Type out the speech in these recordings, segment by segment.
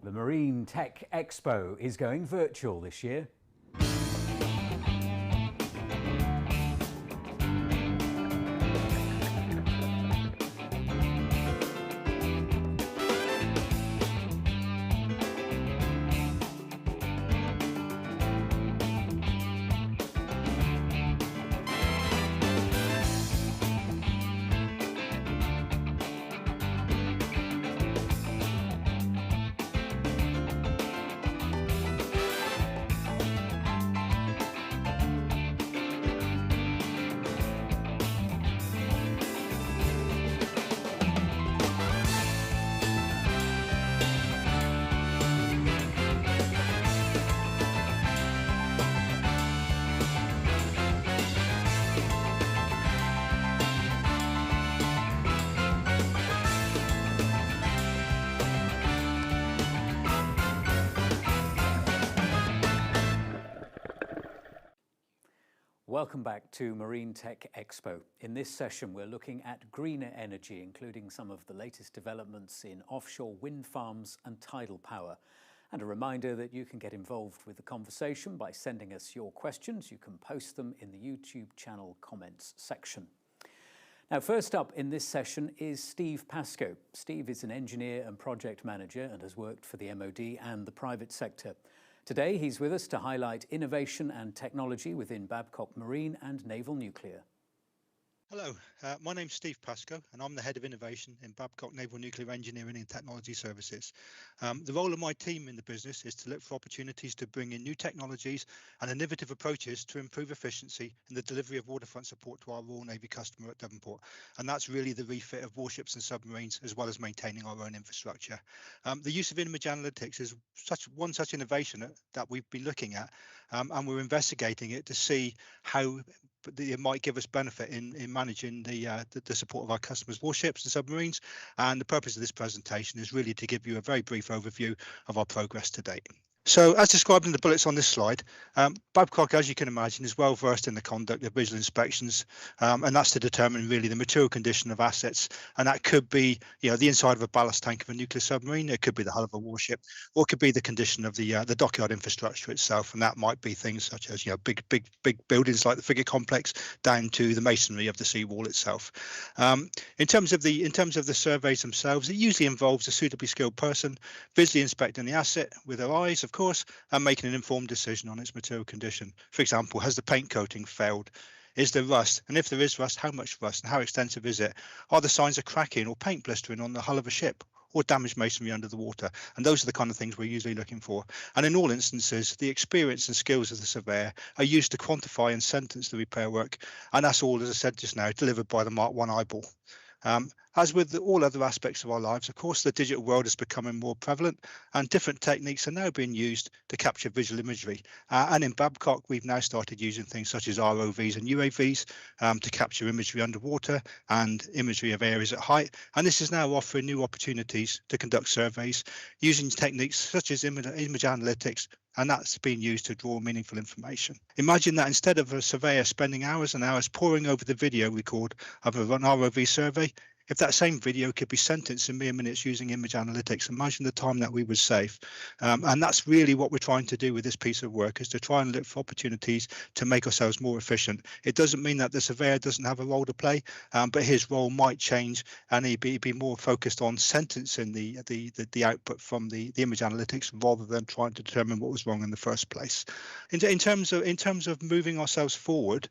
The Marine Tech Expo is going virtual this year. Welcome back to Marine Tech Expo. In this session, we're looking at greener energy, including some of the latest developments in offshore wind farms and tidal power. And a reminder that you can get involved with the conversation by sending us your questions. You can post them in the YouTube channel comments section. Now, first up in this session is Steve Pascoe. Steve is an engineer and project manager and has worked for the MOD and the private sector. Today, he's with us to highlight innovation and technology within Babcock Marine and Naval Nuclear. Hello, my name's Steve Pascoe and I'm the Head of Innovation in Babcock Naval Nuclear Engineering and Technology Services. The role of my team in the business is to look for opportunities to bring in new technologies and innovative approaches to improve efficiency in the delivery of waterfront support to our Royal Navy customer at Devonport. And that's really the refit of warships and submarines, as well as maintaining our own infrastructure. The use of image analytics is one such innovation that we've been looking at, and we're investigating it to see how it might give us benefit in managing the support of our customers' warships and submarines. And the purpose of this presentation is really to give you a very brief overview of our progress to date. So, as described in the bullets on this slide, Babcock, as you can imagine, is well versed in the conduct of visual inspections, and that's to determine really the material condition of assets. And that could be, the inside of a ballast tank of a nuclear submarine. It could be the hull of a warship, or it could be the condition of the dockyard infrastructure itself. And that might be things such as big buildings like the frigate complex, down to the masonry of the seawall itself. In terms of the surveys themselves, it usually involves a suitably skilled person visually inspecting the asset with their eyes, of course, and making an informed decision on its material condition. For example, has the paint coating failed? Is there rust? And if there is rust, how much rust and how extensive is it? Are there signs of cracking or paint blistering on the hull of a ship, or damaged masonry under the water? And those are the kind of things we're usually looking for. And in all instances, the experience and skills of the surveyor are used to quantify and sentence the repair work. And that's all, as I said just now, delivered by the Mark I eyeball. As with all other aspects of our lives, of course, the digital world is becoming more prevalent, and different techniques are now being used to capture visual imagery. And in Babcock, we've now started using things such as ROVs and UAVs to capture imagery underwater and imagery of areas at height. And this is now offering new opportunities to conduct surveys using techniques such as image analytics, and that's being used to draw meaningful information. Imagine that instead of a surveyor spending hours and hours poring over the video record of an ROV survey, if that same video could be sentenced in mere minutes using image analytics, imagine the time that we would save. And that's really what we're trying to do with this piece of work, is to try and look for opportunities to make ourselves more efficient. It doesn't mean that the surveyor doesn't have a role to play, but his role might change, and he'd be more focused on sentencing the output from the image analytics rather than trying to determine what was wrong in the first place. In terms of moving ourselves forward,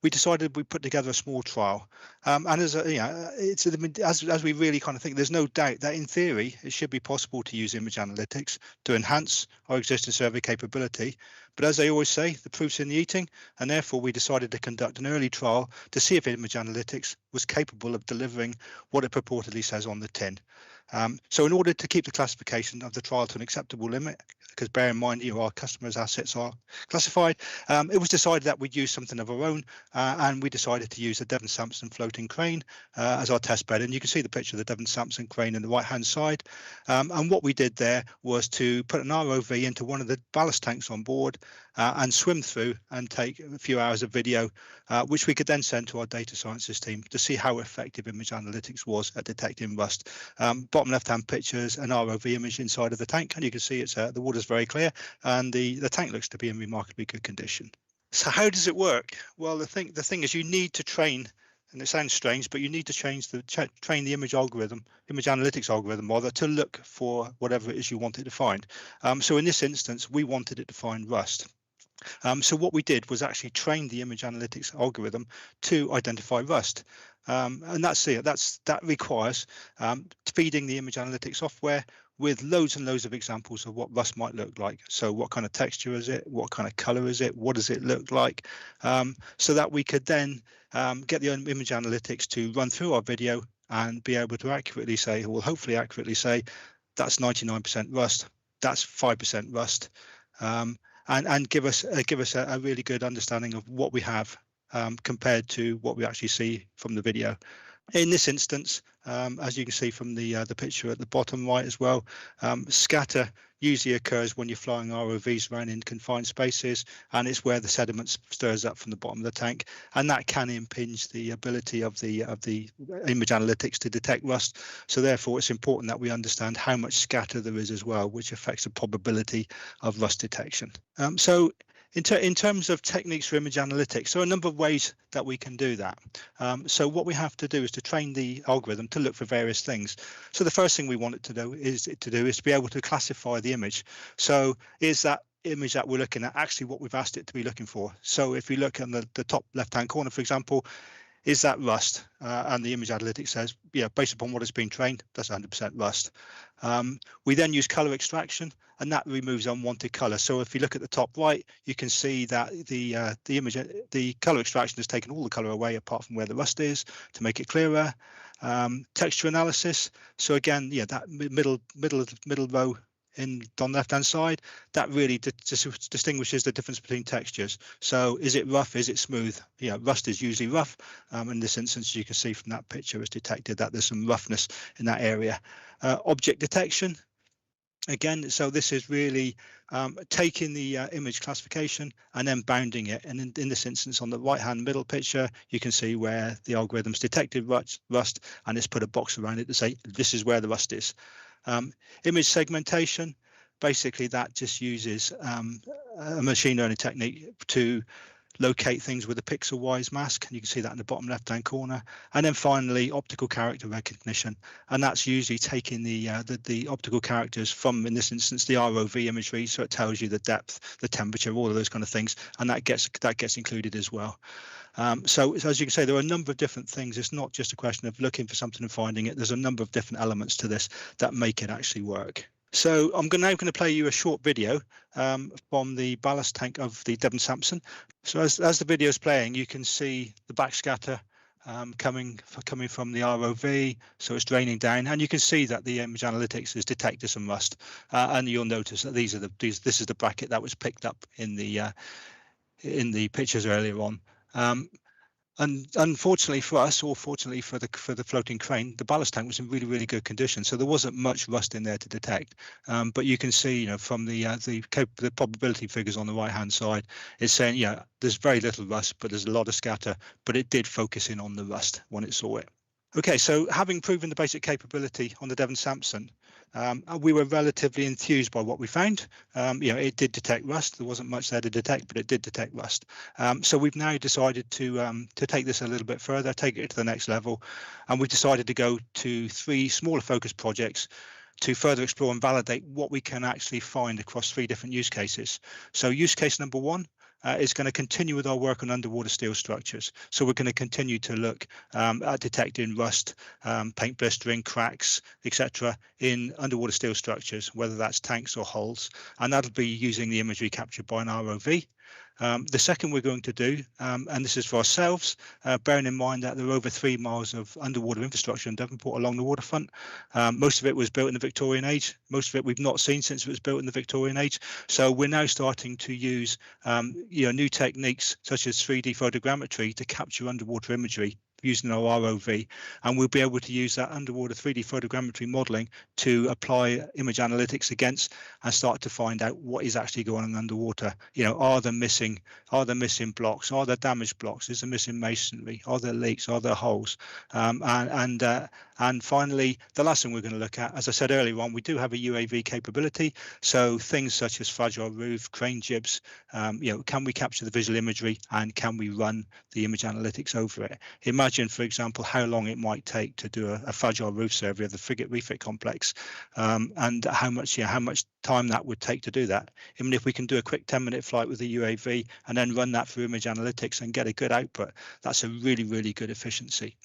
we decided we put together a small trial, and as we really kind of think, there's no doubt that in theory it should be possible to use image analytics to enhance our existing survey capability. But as I always say, the proof's in the eating, and therefore we decided to conduct an early trial to see if image analytics was capable of delivering what it purportedly says on the tin. So in order to keep the classification of the trial to an acceptable limit, because bear in mind, our customers' assets are classified, it was decided that we'd use something of our own, and we decided to use the Devon Sampson floating crane as our test bed. And you can see the picture of the Devon Sampson crane in the right-hand side. And what we did there was to put an ROV into one of the ballast tanks on board and swim through and take a few hours of video, which we could then send to our data sciences team to see how effective image analytics was at detecting rust. bottom left-hand picture is an ROV image inside of the tank, and you can see it's the water's very clear, and the tank looks to be in remarkably good condition. So how does it work? Well, the thing is, you need to train, and it sounds strange, but you need to train the image analytics algorithm rather, to look for whatever it is you want it to find. So in this instance, we wanted it to find rust. So what we did was actually train the image analytics algorithm to identify rust. And that's it. That requires feeding the image analytics software with loads and loads of examples of what rust might look like. So what kind of texture is it? What kind of color is it? What does it look like? So that we could then get the image analytics to run through our video and be able to accurately say, or hopefully accurately say, that's 99% rust, that's 5% rust, and give us a really good understanding of what we have compared to what we actually see from the video. In this instance, as you can see from the picture at the bottom right as well, scatter usually occurs when you're flying ROVs around in confined spaces, and it's where the sediment stirs up from the bottom of the tank, and that can impinge the ability of the image analytics to detect rust. So therefore, it's important that we understand how much scatter there is as well, which affects the probability of rust detection. So in terms of techniques for image analytics, there are a number of ways that we can do that. So what we have to do is to train the algorithm to look for various things. So the first thing we want it to do is to be able to classify the image. So is that image that we're looking at actually what we've asked it to be looking for? So if we look in the top left-hand corner, for example, is that rust? And the image analytics says, yeah, based upon what it's been trained, that's 100% rust. We then use color extraction, and that removes unwanted color. So if you look at the top right, you can see that the color extraction has taken all the color away apart from where the rust is to make it clearer. Texture analysis. So again, yeah, that middle row on the left-hand side, that really distinguishes the difference between textures. So is it rough? Is it smooth? Yeah, rust is usually rough. In this instance, you can see from that picture, it's detected that there's some roughness in that area. Object detection. Again, so this is really taking the image classification and then bounding it. And in this instance, on the right-hand middle picture, you can see where the algorithm's detected rust, and it's put a box around it to say, this is where the rust is. Image segmentation, basically that just uses a machine learning technique to locate things with a pixel-wise mask, and you can see that in the bottom left-hand corner. And then finally, optical character recognition, and that's usually taking the optical characters from, in this instance, the ROV imagery, so it tells you the depth, the temperature, all of those kind of things, and that gets included as well. So as you can say, there are a number of different things. It's not just a question of looking for something and finding it. There's a number of different elements to this that make it actually work. So I'm now going to play you a short video from the ballast tank of the Devon Sampson. So as the video is playing, you can see the backscatter coming from the ROV, so it's draining down, and you can see that the image analytics has detected some rust, and you'll notice that this is the bracket that was picked up in the pictures earlier on. And unfortunately for us, or fortunately for the floating crane, the ballast tank was in really, really good condition, so there wasn't much rust in there to detect. But you can see, from the probability figures on the right-hand side, it's saying, yeah, there's very little rust, but there's a lot of scatter. But it did focus in on the rust when it saw it. Okay, so having proven the basic capability on the Devon Sampson, we were relatively enthused by what we found. It did detect rust. There wasn't much there to detect, but it did detect rust. So we've now decided to take this a little bit further, take it to the next level, and we decided to go to 3 smaller focus projects to further explore and validate what we can actually find across 3 different use cases. So use case number 1 is going to continue with our work on underwater steel structures. So we're going to continue to look at detecting rust, paint blistering, cracks, etc. in underwater steel structures, whether that's tanks or hulls, and that'll be using the imagery captured by an ROV. The second we're going to do, and this is for ourselves, bearing in mind that there are over 3 miles of underwater infrastructure in Devonport along the waterfront. Most of it was built in the Victorian age. Most of it we've not seen since it was built in the Victorian age. So we're now starting to use new techniques such as 3D photogrammetry to capture underwater imagery using our ROV, and we'll be able to use that underwater 3D photogrammetry modeling to apply image analytics against and start to find out what is actually going on underwater. Are there missing blocks? Are there damaged blocks? Is there missing masonry? Are there leaks? Are there holes? And finally, the last thing we're going to look at, as I said earlier on, we do have a UAV capability. So things such as fragile roof, crane jibs, can we capture the visual imagery and can we run the image analytics over it? Imagine, for example, how long it might take to do a fragile roof survey of the frigate refit complex, and how much time that would take to do that. I mean, if we can do a quick 10-minute flight with the UAV and then run that through image analytics and get a good output, that's a really, really good efficiency.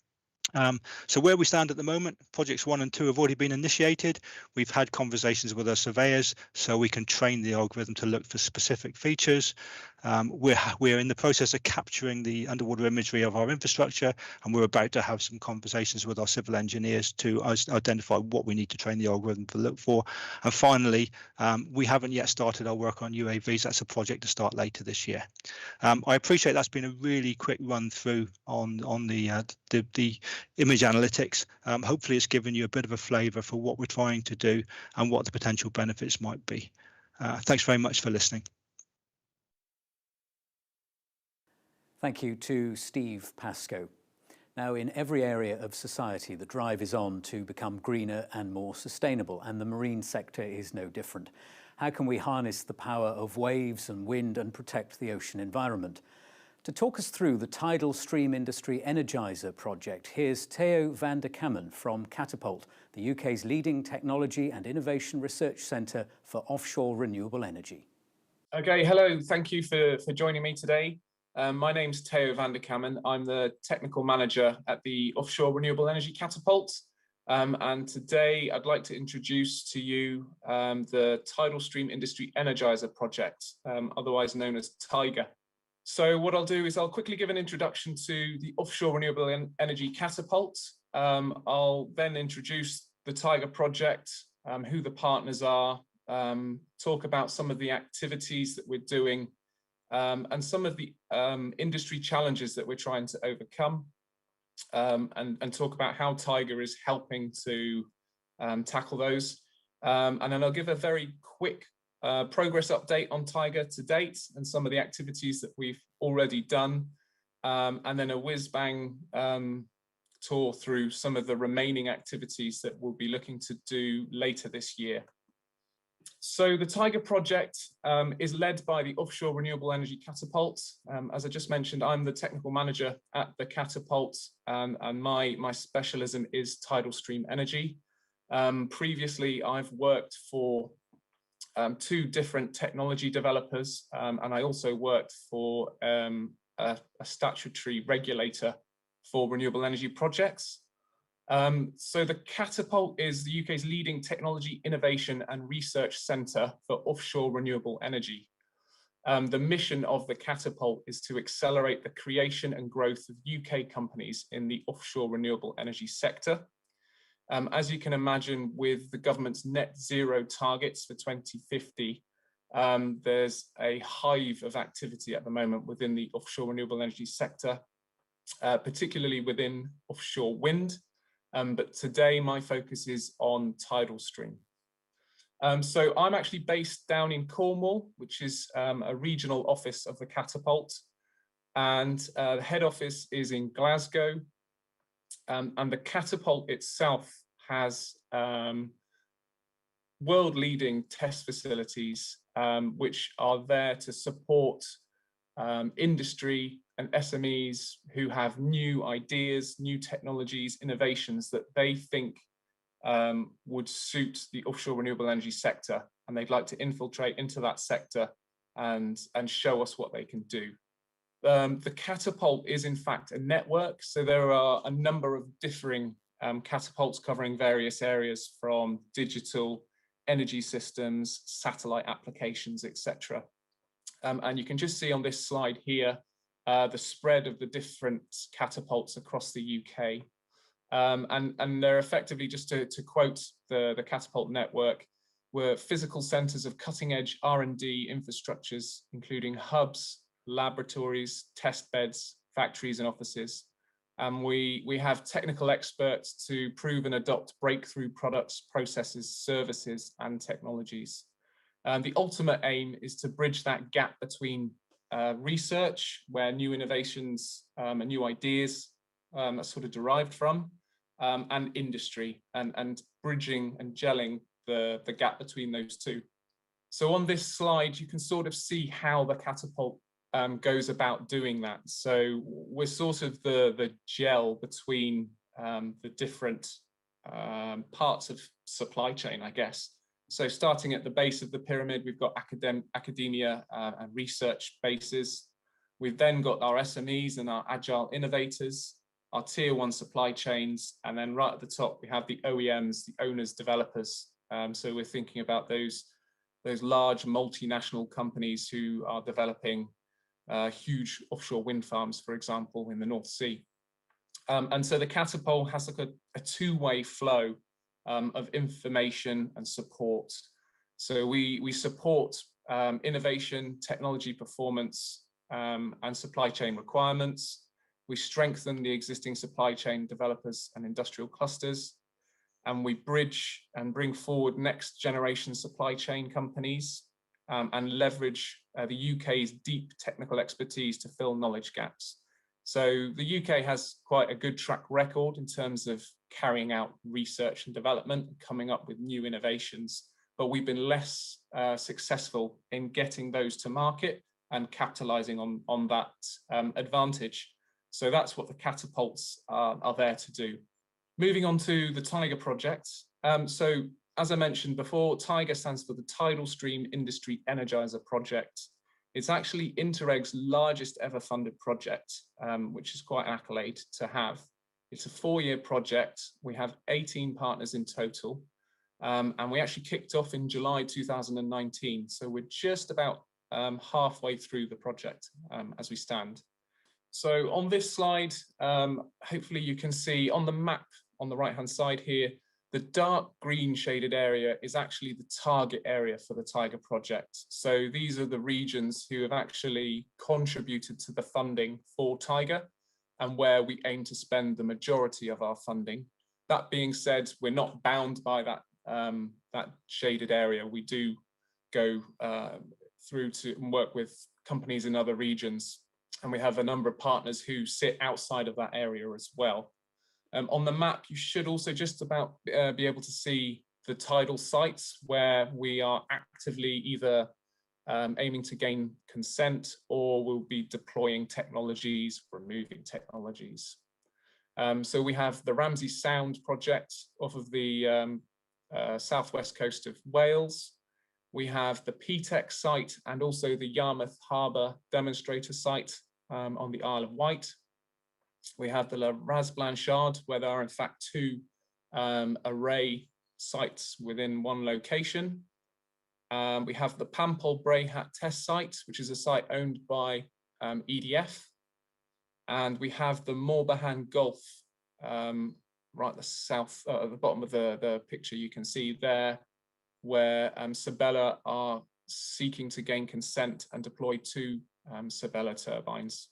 So where we stand at the moment, projects 1 and 2 have already been initiated. We've had conversations with our surveyors so we can train the algorithm to look for specific features. We're in the process of capturing the underwater imagery of our infrastructure, and we're about to have some conversations with our civil engineers to identify what we need to train the algorithm to look for. And finally, we haven't yet started our work on UAVs. That's a project to start later this year. I appreciate that's been a really quick run through on the image analytics. Hopefully it's given you a bit of a flavour for what we're trying to do and what the potential benefits might be. Thanks very much for listening. Thank you to Steve Pascoe. Now, in every area of society, the drive is on to become greener and more sustainable, and the marine sector is no different. How can we harness the power of waves and wind and protect the ocean environment? To talk us through the tidal stream industry Energiser project, here's Theo van der Kammen from Catapult, the UK's leading technology and innovation research centre for offshore renewable energy. Okay, hello, thank you for joining me today. My name's Theo van der Kammen. I'm the technical manager at the Offshore Renewable Energy Catapult. And today I'd like to introduce to you the tidal stream industry Energiser project, otherwise known as TIGER. So what I'll do is I'll quickly give an introduction to the Offshore Renewable Energy Catapult. I'll then introduce the TIGER project, who the partners are, talk about some of the activities that we're doing, and some of the industry challenges that we're trying to overcome, and talk about how TIGER is helping to tackle those. And then I'll give a very quick progress update on TIGER to date and some of the activities that we've already done, and then a whiz-bang tour through some of the remaining activities that we'll be looking to do later this year. So the TIGER project is led by the Offshore Renewable Energy Catapult. As I just mentioned, I'm the technical manager at the Catapult, and my specialism is tidal stream energy. Previously, I've worked for 2 different technology developers, and I also worked for a statutory regulator for renewable energy projects. So the Catapult is the UK's leading technology, innovation and research centre for offshore renewable energy. The mission of the Catapult is to accelerate the creation and growth of UK companies in the offshore renewable energy sector. As you can imagine, with the government's net zero targets for 2050, there's a hive of activity at the moment within the offshore renewable energy sector, particularly within offshore wind. But today my focus is on tidal stream. So I'm actually based down in Cornwall, which is a regional office of the Catapult, and the head office is in Glasgow. And the Catapult itself has world-leading test facilities, which are there to support industry and SMEs who have new ideas, new technologies, innovations that they think would suit the offshore renewable energy sector, and they'd like to infiltrate into that sector and show us what they can do. The Catapult is in fact a network, so there are a number of differing catapults covering various areas from digital, energy systems, satellite applications, etc. And you can just see on this slide here the spread of the different catapults across the UK. And they're effectively, just to quote the Catapult network, we're physical centres of cutting-edge R&D infrastructures, including hubs, laboratories, test beds, factories and offices. And we have technical experts to prove and adopt breakthrough products, processes, services, and technologies. The ultimate aim is to bridge that gap between research, where new innovations and new ideas are sort of derived from, and industry, and bridging and gelling the gap between those two. So on this slide, you can sort of see how the catapult goes about doing that. So we're sort of the gel between the different parts of supply chain, I guess. So starting at the base of the pyramid, we've got academia and research bases. We've then got our SMEs and our agile innovators, our tier one supply chains, and then right at the top, we have the OEMs, the owners, developers. So we're thinking about those large multinational companies who are developing huge offshore wind farms, for example, in the North Sea. And so the catapult has like a two-way flow of information and support. So we support innovation, technology performance, and supply chain requirements. We strengthen the existing supply chain developers and industrial clusters, and we bridge and bring forward next generation supply chain companies and leverage the UK's deep technical expertise to fill knowledge gaps. So the UK has quite a good track record in terms of carrying out research and development and coming up with new innovations, but we've been less successful in getting those to market and capitalizing on that advantage. So that's what the catapults are there to do. Moving on to the Tiger project. So as I mentioned before, Tiger stands for the Tidal Stream Industry Energiser project. It's actually Interreg's largest ever funded project, which is quite an accolade to have. It's a 4-year project. We have 18 partners in total, and we actually kicked off in July 2019. So we're just about halfway through the project as we stand. So on this slide, hopefully you can see on the map on the right-hand side here, the dark green shaded area is actually the target area for the Tiger project. So these are the regions who have actually contributed to the funding for Tiger and where we aim to spend the majority of our funding. That being said, we're not bound by that, that shaded area. We do go through to work with companies in other regions, and we have a number of partners who sit outside of that area as well. On the map, you should also just about be able to see the tidal sites where we are actively either aiming to gain consent or we'll be deploying technologies, removing technologies. So we have the Ramsey Sound project off of the southwest coast of Wales. We have the PTEC site and also the Yarmouth Harbour demonstrator site on the Isle of Wight. We have the La Ras Blanchard, where there are in fact 2 array sites within one location. We have the Pampol Brayhat test site, which is a site owned by EDF. And we have the Morbihan Gulf, right at the south, at the bottom of the picture you can see there, where Sabella are seeking to gain consent and deploy 2 Sabella turbines.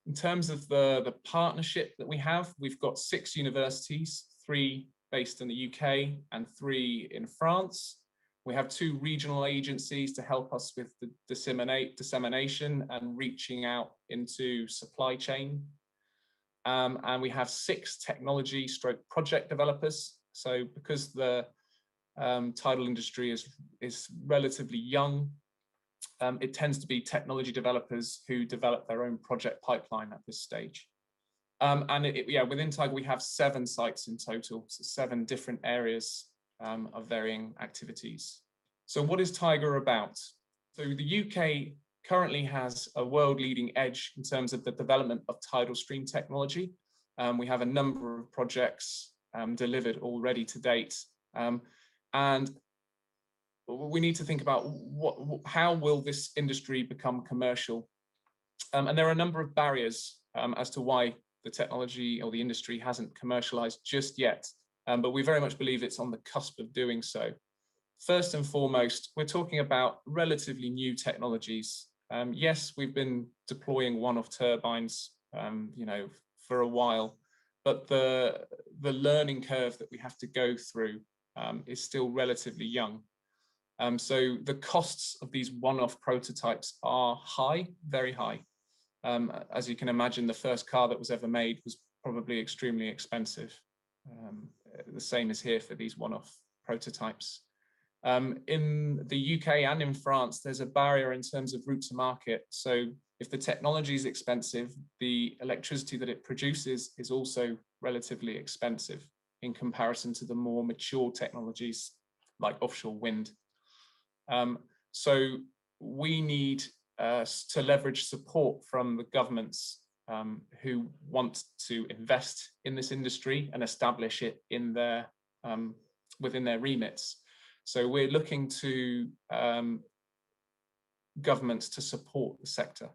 In terms of the partnership that we have, we've got 6 universities, 3 based in the UK and 3 in France. We have 2 regional agencies to help us with the dissemination and reaching out into supply chain. And we have 6 technology stroke project developers. So because the tidal industry is relatively young, it tends to be technology developers who develop their own project pipeline at this stage. And within Tiger, we have 7 sites in total, so 7 different areas of varying activities. So what is Tiger about? So the UK currently has a world-leading edge in terms of the development of tidal stream technology. We have a number of projects delivered already to date. And we need to think about how will this industry become commercial? And there are a number of barriers as to why the technology or the industry hasn't commercialized just yet, but we very much believe it's on the cusp of doing so. First and foremost, we're talking about relatively new technologies. Yes, we've been deploying one-off turbines you know, for a while, but the learning curve that we have to go through is still relatively young. So the costs of these one-off prototypes are high, very high. As you can imagine, the first car that was ever made was probably extremely expensive. The same is here for these one-off prototypes. In the UK and in France, there's a barrier in terms of route to market. So if the technology is expensive, the electricity that it produces is also relatively expensive in comparison to the more mature technologies like offshore wind. So we need to leverage support from the governments who want to invest in this industry and establish it in their within their remits. So we're looking to governments to support the sector.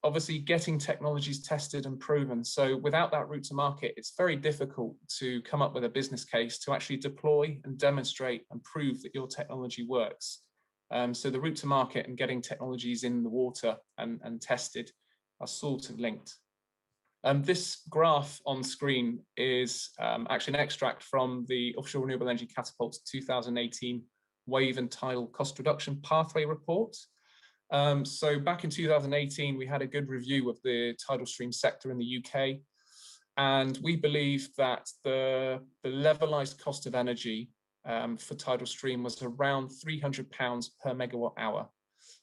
Obviously, getting technologies tested and proven. So without that route to market, it's very difficult to come up with a business case to actually deploy and demonstrate and prove that your technology works. So the route to market and getting technologies in the water and tested are sort of linked. This graph on screen is actually an extract from the Offshore Renewable Energy Catapult's 2018 Wave and Tidal Cost Reduction Pathway Report. So back in 2018, we had a good review of the tidal stream sector in the UK, and we believe that the levelized cost of energy for tidal stream was around £300 per megawatt hour.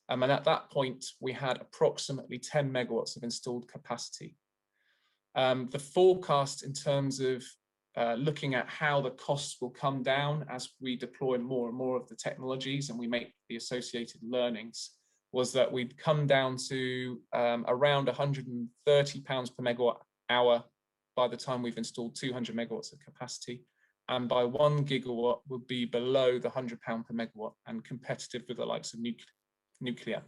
And at that point, we had approximately 10 megawatts of installed capacity. The forecast in terms of looking at how the costs will come down as we deploy more and more of the technologies and we make the associated learnings was that we'd come down to around £130 per megawatt hour by the time we've installed 200 megawatts of capacity. And by 1 gigawatt would be below the £100 per megawatt and competitive with the likes of nuclear.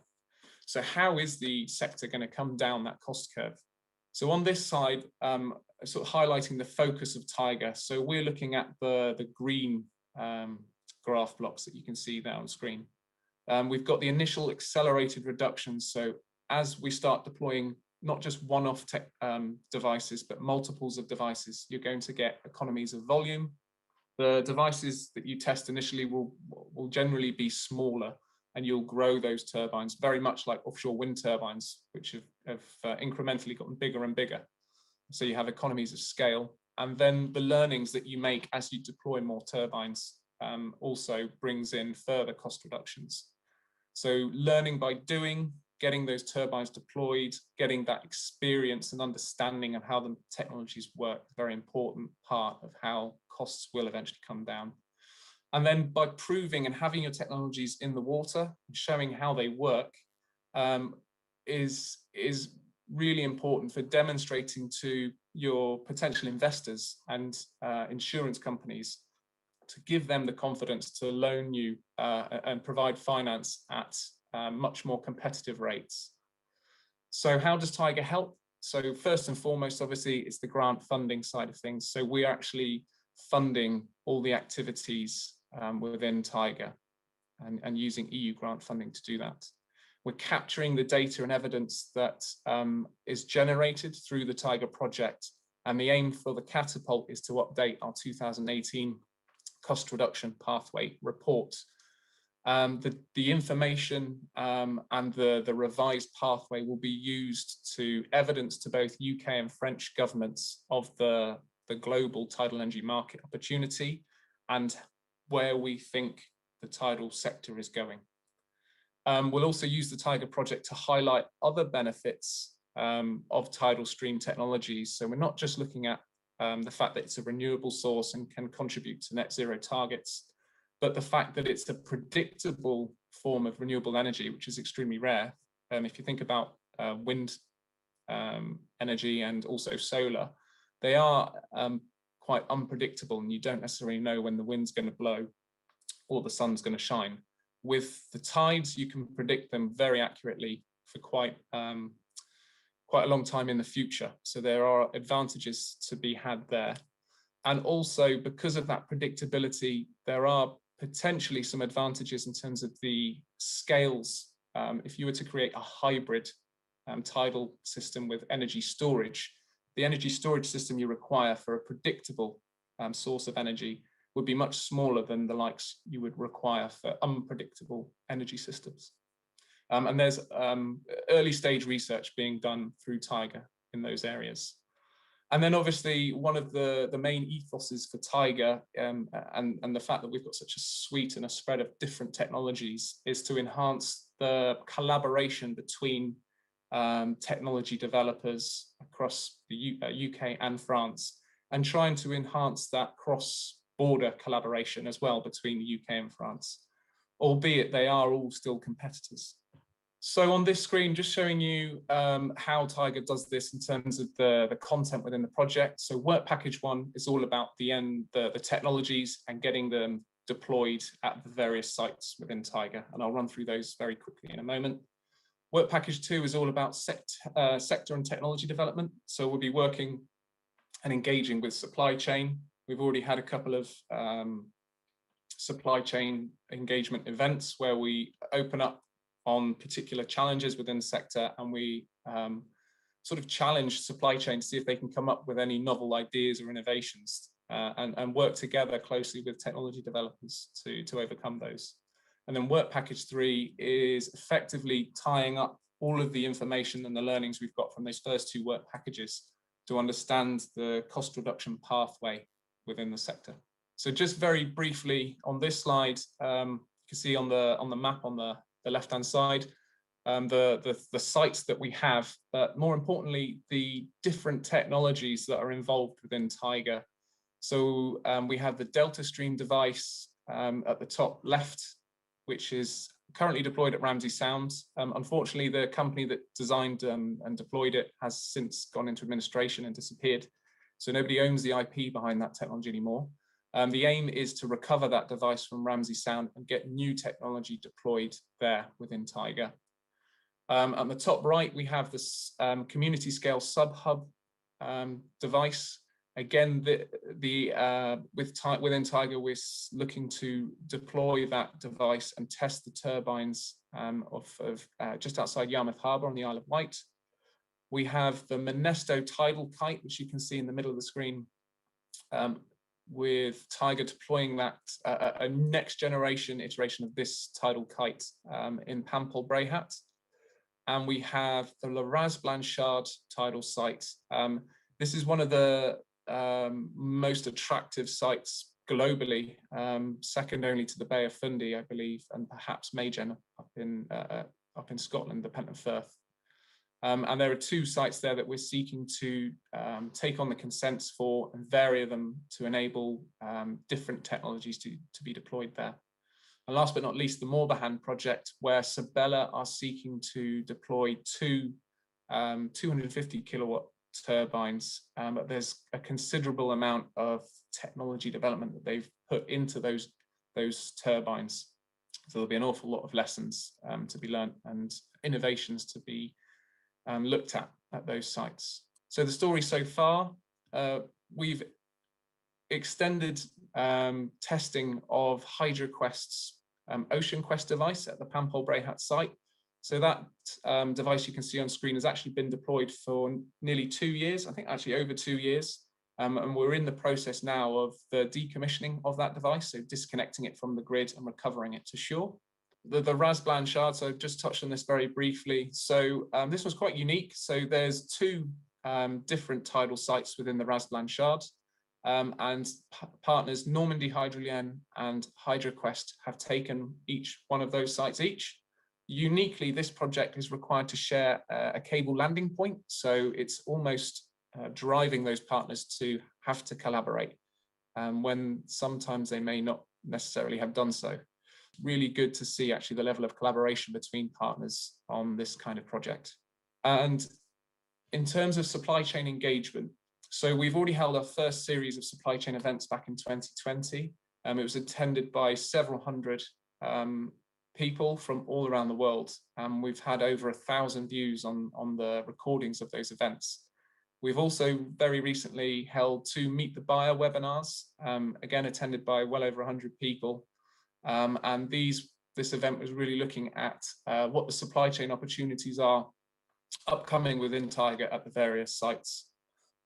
So how is the sector going to come down that cost curve? So on this side, sort of highlighting the focus of Tiger. So we're looking at the green graph blocks that you can see there on screen. We've got the initial accelerated reductions. So as we start deploying not just one-off devices, but multiples of devices, you're going to get economies of volume. The devices that you test initially will generally be smaller, and you'll grow those turbines very much like offshore wind turbines, which have incrementally gotten bigger and bigger. So you have economies of scale. And then the learnings that you make as you deploy more turbines also brings in further cost reductions. So learning by doing, getting those turbines deployed, getting that experience and understanding of how the technologies work, a very important part of how costs will eventually come down. And then by proving and having your technologies in the water, showing how they work, is really important for demonstrating to your potential investors and insurance companies to give them the confidence to loan you and provide finance at much more competitive rates. So how does Tiger help? So first and foremost, obviously, it's the grant funding side of things. So we're actually funding all the activities within Tiger and using EU grant funding to do that. We're capturing the data and evidence that is generated through the Tiger project. And the aim for the Catapult is to update our 2018 cost reduction pathway report. The information and the revised pathway will be used to evidence to both UK and French governments of the global tidal energy market opportunity and where we think the tidal sector is going. We'll also use the Tiger project to highlight other benefits of tidal stream technologies. So we're not just looking at the fact that it's a renewable source and can contribute to net zero targets, but the fact that it's a predictable form of renewable energy, which is extremely rare. If you think about wind energy and also solar, they are quite unpredictable, and you don't necessarily know when the wind's going to blow or the sun's going to shine. With the tides, you can predict them very accurately for quite a long time in the future. So there are advantages to be had there. And also, because of that predictability, there are potentially some advantages in terms of the scales. If you were to create a hybrid tidal system with energy storage, the energy storage system you require for a predictable source of energy would be much smaller than the likes you would require for unpredictable energy systems. And there's early stage research being done through Tiger in those areas. And then obviously one of the main ethoses for Tiger and the fact that we've got such a suite and a spread of different technologies is to enhance the collaboration between technology developers across the UK and France, and trying to enhance that cross-border collaboration as well between the UK and France, albeit they are all still competitors. So on this screen, just showing you how Tiger does this in terms of the content within the project. So work package 1 is all about the technologies and getting them deployed at the various sites within Tiger. And I'll run through those very quickly in a moment. Work package 2 is all about sector and technology development. So we'll be working and engaging with supply chain. We've already had a couple of supply chain engagement events where we open up on particular challenges within the sector, and we sort of challenge supply chain to see if they can come up with any novel ideas or innovations and work together closely with technology developers to overcome those. And then work package 3 is effectively tying up all of the information and the learnings we've got from those first 2 work packages to understand the cost reduction pathway within the sector. So just very briefly on this slide, you can see on the map on the left-hand side, the sites that we have, but more importantly, the different technologies that are involved within Tiger. So we have the Delta Stream device at the top left, which is currently deployed at Ramsey Sound. Unfortunately, the company that designed and deployed it has since gone into administration and disappeared. So nobody owns the IP behind that technology anymore. The aim is to recover that device from Ramsey Sound and get new technology deployed there within Tiger. At the top right, we have this community scale sub-hub device. Again, within Tiger, we're looking to deploy that device and test the turbines of just outside Yarmouth Harbour on the Isle of Wight. We have the Monesto Tidal kite, which you can see in the middle of the screen, with Tiger deploying that a next generation iteration of this tidal kite in Pampel Brehat. And we have the Le Raz Blanchard tidal site. This is one of the most attractive sites globally, second only to the Bay of Fundy, I believe, and perhaps Maygen up in Scotland, the Penton Firth. And there are 2 sites there that we're seeking to take on the consents for and vary them to enable different technologies to be deployed there. And last but not least, the Morbihan project, where Sabella are seeking to deploy 2 250 kilowatt turbines, but there's a considerable amount of technology development that they've put into those turbines. So there'll be an awful lot of lessons to be learned and innovations to be looked at those sites. So the story so far, we've extended testing of HydroQuest's Ocean Quest device at the Pampel Brehat site. So that device you can see on screen has actually been deployed for nearly 2 years, I think actually over 2 years. And we're in the process now of the decommissioning of that device, so disconnecting it from the grid and recovering it to shore. The Raz Blanchard, so I've just touched on this very briefly. So this was quite unique. So there's 2 different tidal sites within the Raz Blanchard, and partners Normandy Hydrolien and HydroQuest have taken each one of those sites each. Uniquely, this project is required to share a cable landing point. So it's almost driving those partners to have to collaborate when sometimes they may not necessarily have done so. Really good to see actually the level of collaboration between partners on this kind of project. And in terms of supply chain engagement, so we've already held our first series of supply chain events back in 2020. It was attended by several hundred people from all around the world. We've had over 1,000 views on the recordings of those events. We've also very recently held 2 Meet the Buyer webinars, again attended by well over 100 people. And this event was really looking at what the supply chain opportunities are upcoming within Tiger at the various sites.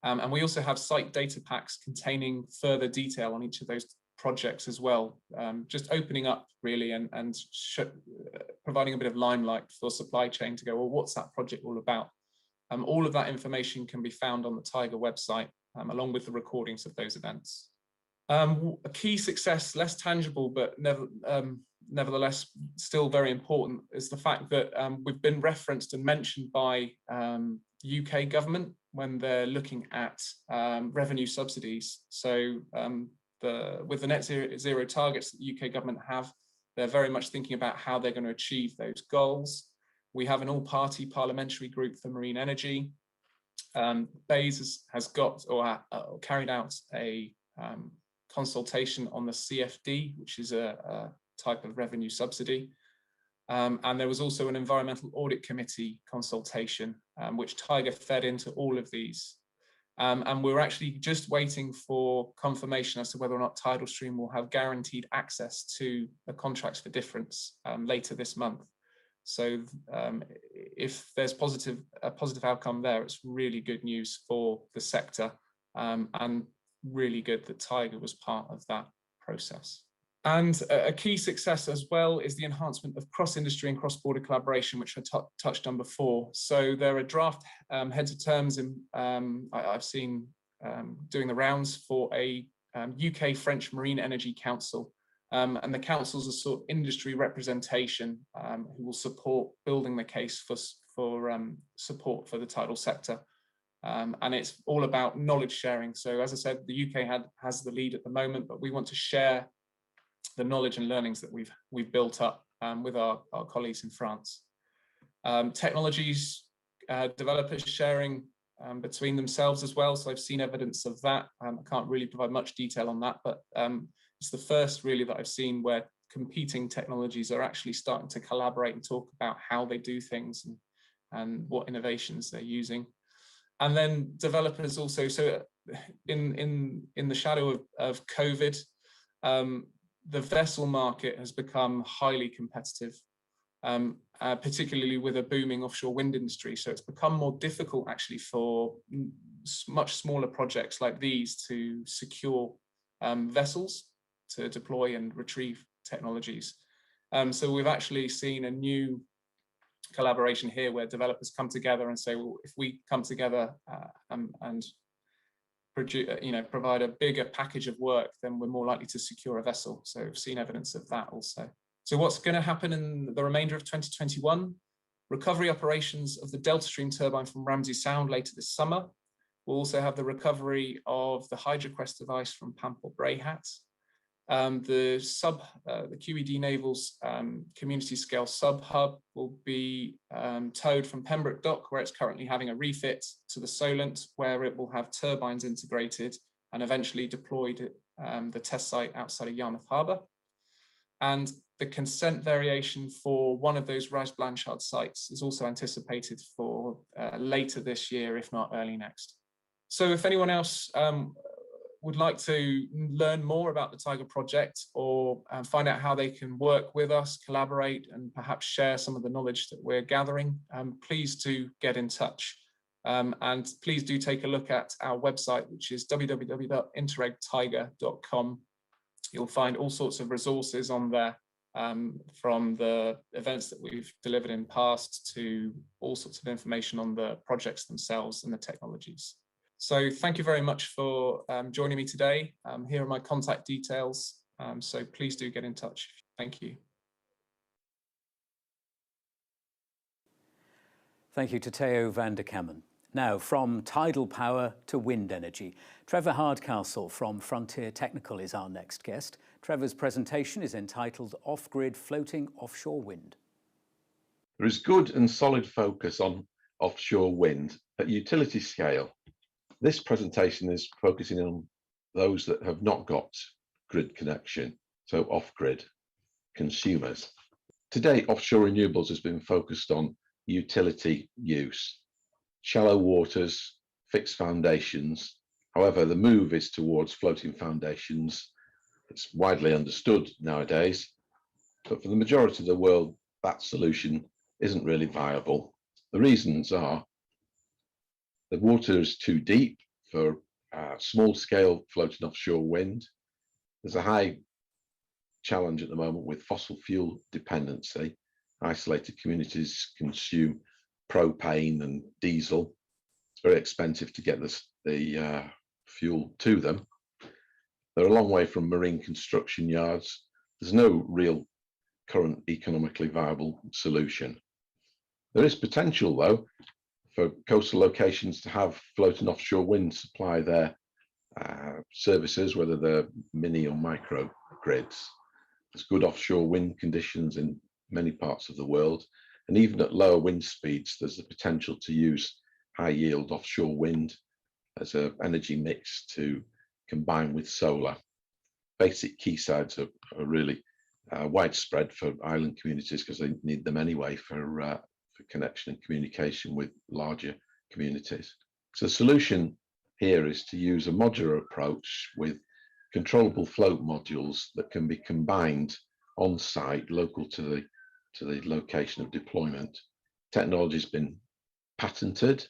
And we also have site data packs containing further detail on each of those projects as well, just opening up really and providing a bit of limelight for supply chain to go, well, what's that project all about? All of that information can be found on the Tiger website, along with the recordings of those events. A key success, less tangible, but nevertheless still very important, is the fact that we've been referenced and mentioned by UK government when they're looking at revenue subsidies. So with the net zero targets that the UK government have, they're very much thinking about how they're going to achieve those goals. We have an all-party parliamentary group for marine energy. BEIS has got or carried out a consultation on the CFD, which is a type of revenue subsidy. And there was also an environmental audit committee consultation, which Tiger fed into all of these. And we're actually just waiting for confirmation as to whether or not Tidal Stream will have guaranteed access to the contracts for difference later this month. So if there's a positive outcome there, it's really good news for the sector, and really good that Tiger was part of that process. And a key success as well is the enhancement of cross-industry and cross-border collaboration, which I touched on before. So there are draft heads of terms I've seen doing the rounds for a UK-French Marine Energy Council. And the council's a sort of industry representation who will support building the case for support for the tidal sector. And it's all about knowledge sharing. So as I said, the UK has the lead at the moment, but we want to share the knowledge and learnings that we've built up with our colleagues in France. Technologies, developers sharing between themselves as well. So I've seen evidence of that. I can't really provide much detail on that, but it's the first really that I've seen where competing technologies are actually starting to collaborate and talk about how they do things and what innovations they're using. And then developers also, so in the shadow of COVID, the vessel market has become highly competitive, particularly with a booming offshore wind industry. So it's become more difficult actually for much smaller projects like these to secure vessels to deploy and retrieve technologies. So we've actually seen a new collaboration here where developers come together and say, well, if we come together and provide a bigger package of work, then we're more likely to secure a vessel. So we've seen evidence of that also. So what's going to happen in the remainder of 2021? Recovery operations of the Delta Stream turbine from Ramsey Sound later this summer. We'll also have the recovery of the HydroQuest device from Pample Brayhat. The QED Naval's community scale sub hub will be towed from Pembroke Dock, where it's currently having a refit, to the Solent, where it will have turbines integrated and eventually deployed at the test site outside of Yarmouth Harbour. And the consent variation for one of those Ras Blanchard sites is also anticipated for later this year, if not early next. So if anyone else would like to learn more about the Tiger project or find out how they can work with us, collaborate, and perhaps share some of the knowledge that we're gathering, please do get in touch. And please do take a look at our website, which is www.interregtiger.com. You'll find all sorts of resources on there, from the events that we've delivered in past to all sorts of information on the projects themselves and the technologies. So thank you very much for joining me today. Here are my contact details, so please do get in touch. Thank you. Thank you to Theo van der Kammen. Now, from tidal power to wind energy, Trevor Hardcastle from Frontier Technical is our next guest. Trevor's presentation is entitled Off-Grid Floating Offshore Wind. There is good and solid focus on offshore wind at utility scale. This presentation is focusing on those that have not got grid connection, so off-grid consumers. Today, offshore renewables has been focused on utility use, shallow waters, fixed foundations. However, the move is towards floating foundations. It's widely understood nowadays, but for the majority of the world, that solution isn't really viable. The reasons are the water is too deep for small-scale floating offshore wind. There's a high challenge at the moment with fossil fuel dependency. Isolated communities consume propane and diesel. It's very expensive to get the fuel to them. They're a long way from marine construction yards. There's no real current economically viable solution. There is potential, though, for coastal locations to have floating offshore wind supply their services, whether they're mini or micro grids. There's good offshore wind conditions in many parts of the world, and even at lower wind speeds, there's the potential to use high-yield offshore wind as an energy mix to combine with solar. Basic quaysides are really widespread for island communities because they need them anyway for connection and communication with larger communities. So the solution here is to use a modular approach with controllable float modules that can be combined on site, local to the location of deployment. Technology has been patented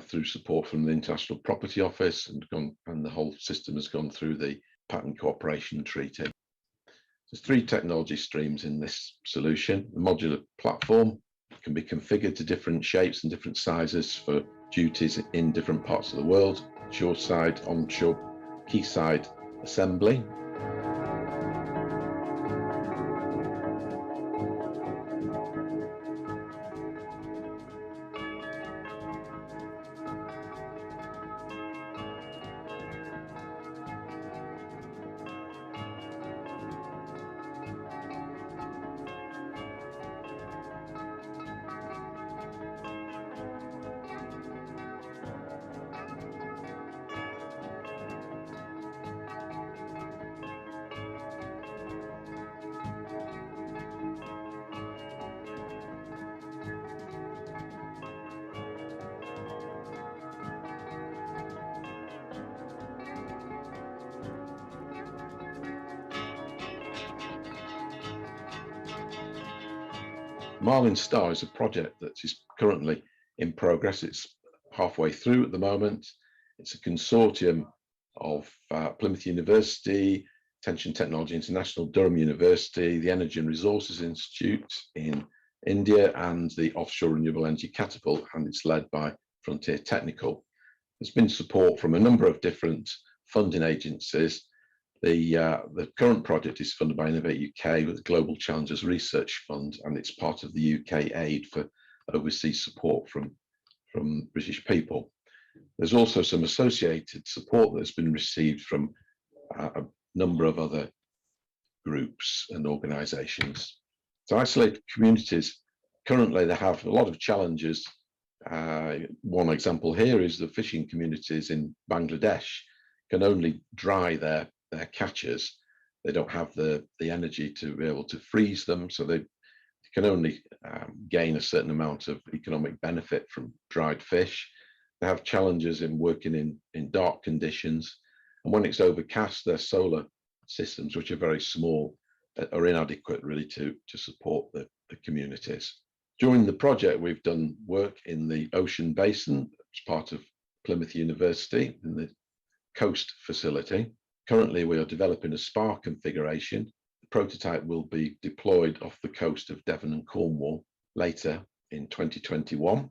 through support from the International Property Office, and the whole system has gone through the Patent Cooperation Treaty. There's 3 technology streams in this solution. The modular platform can be configured to different shapes and different sizes for duties in different parts of the world. Shoreside, onshore, quayside assembly. Marlin Star is a project that is currently in progress. It's halfway through at the moment. It's a consortium of Plymouth University, Tension Technology International, Durham University, the Energy and Resources Institute in India, and the Offshore Renewable Energy Catapult, and it's led by Frontier Technical. There's been support from a number of different funding agencies. The current project is funded by Innovate UK with the Global Challenges Research Fund, and it's part of the UK aid for overseas support from British people. There's also some associated support that's been received from a number of other groups and organisations. So isolated communities, currently they have a lot of challenges. One example here is the fishing communities in Bangladesh can only dry their catches. They don't have the energy to be able to freeze them, so they can only gain a certain amount of economic benefit from dried fish. They have challenges in working in dark conditions, and when it's overcast, their solar systems, which are very small, are inadequate really to support the communities. During the project, we've done work in the ocean basin as part of Plymouth University in the coast facility. Currently, we are developing a spar configuration. The prototype will be deployed off the coast of Devon and Cornwall later in 2021.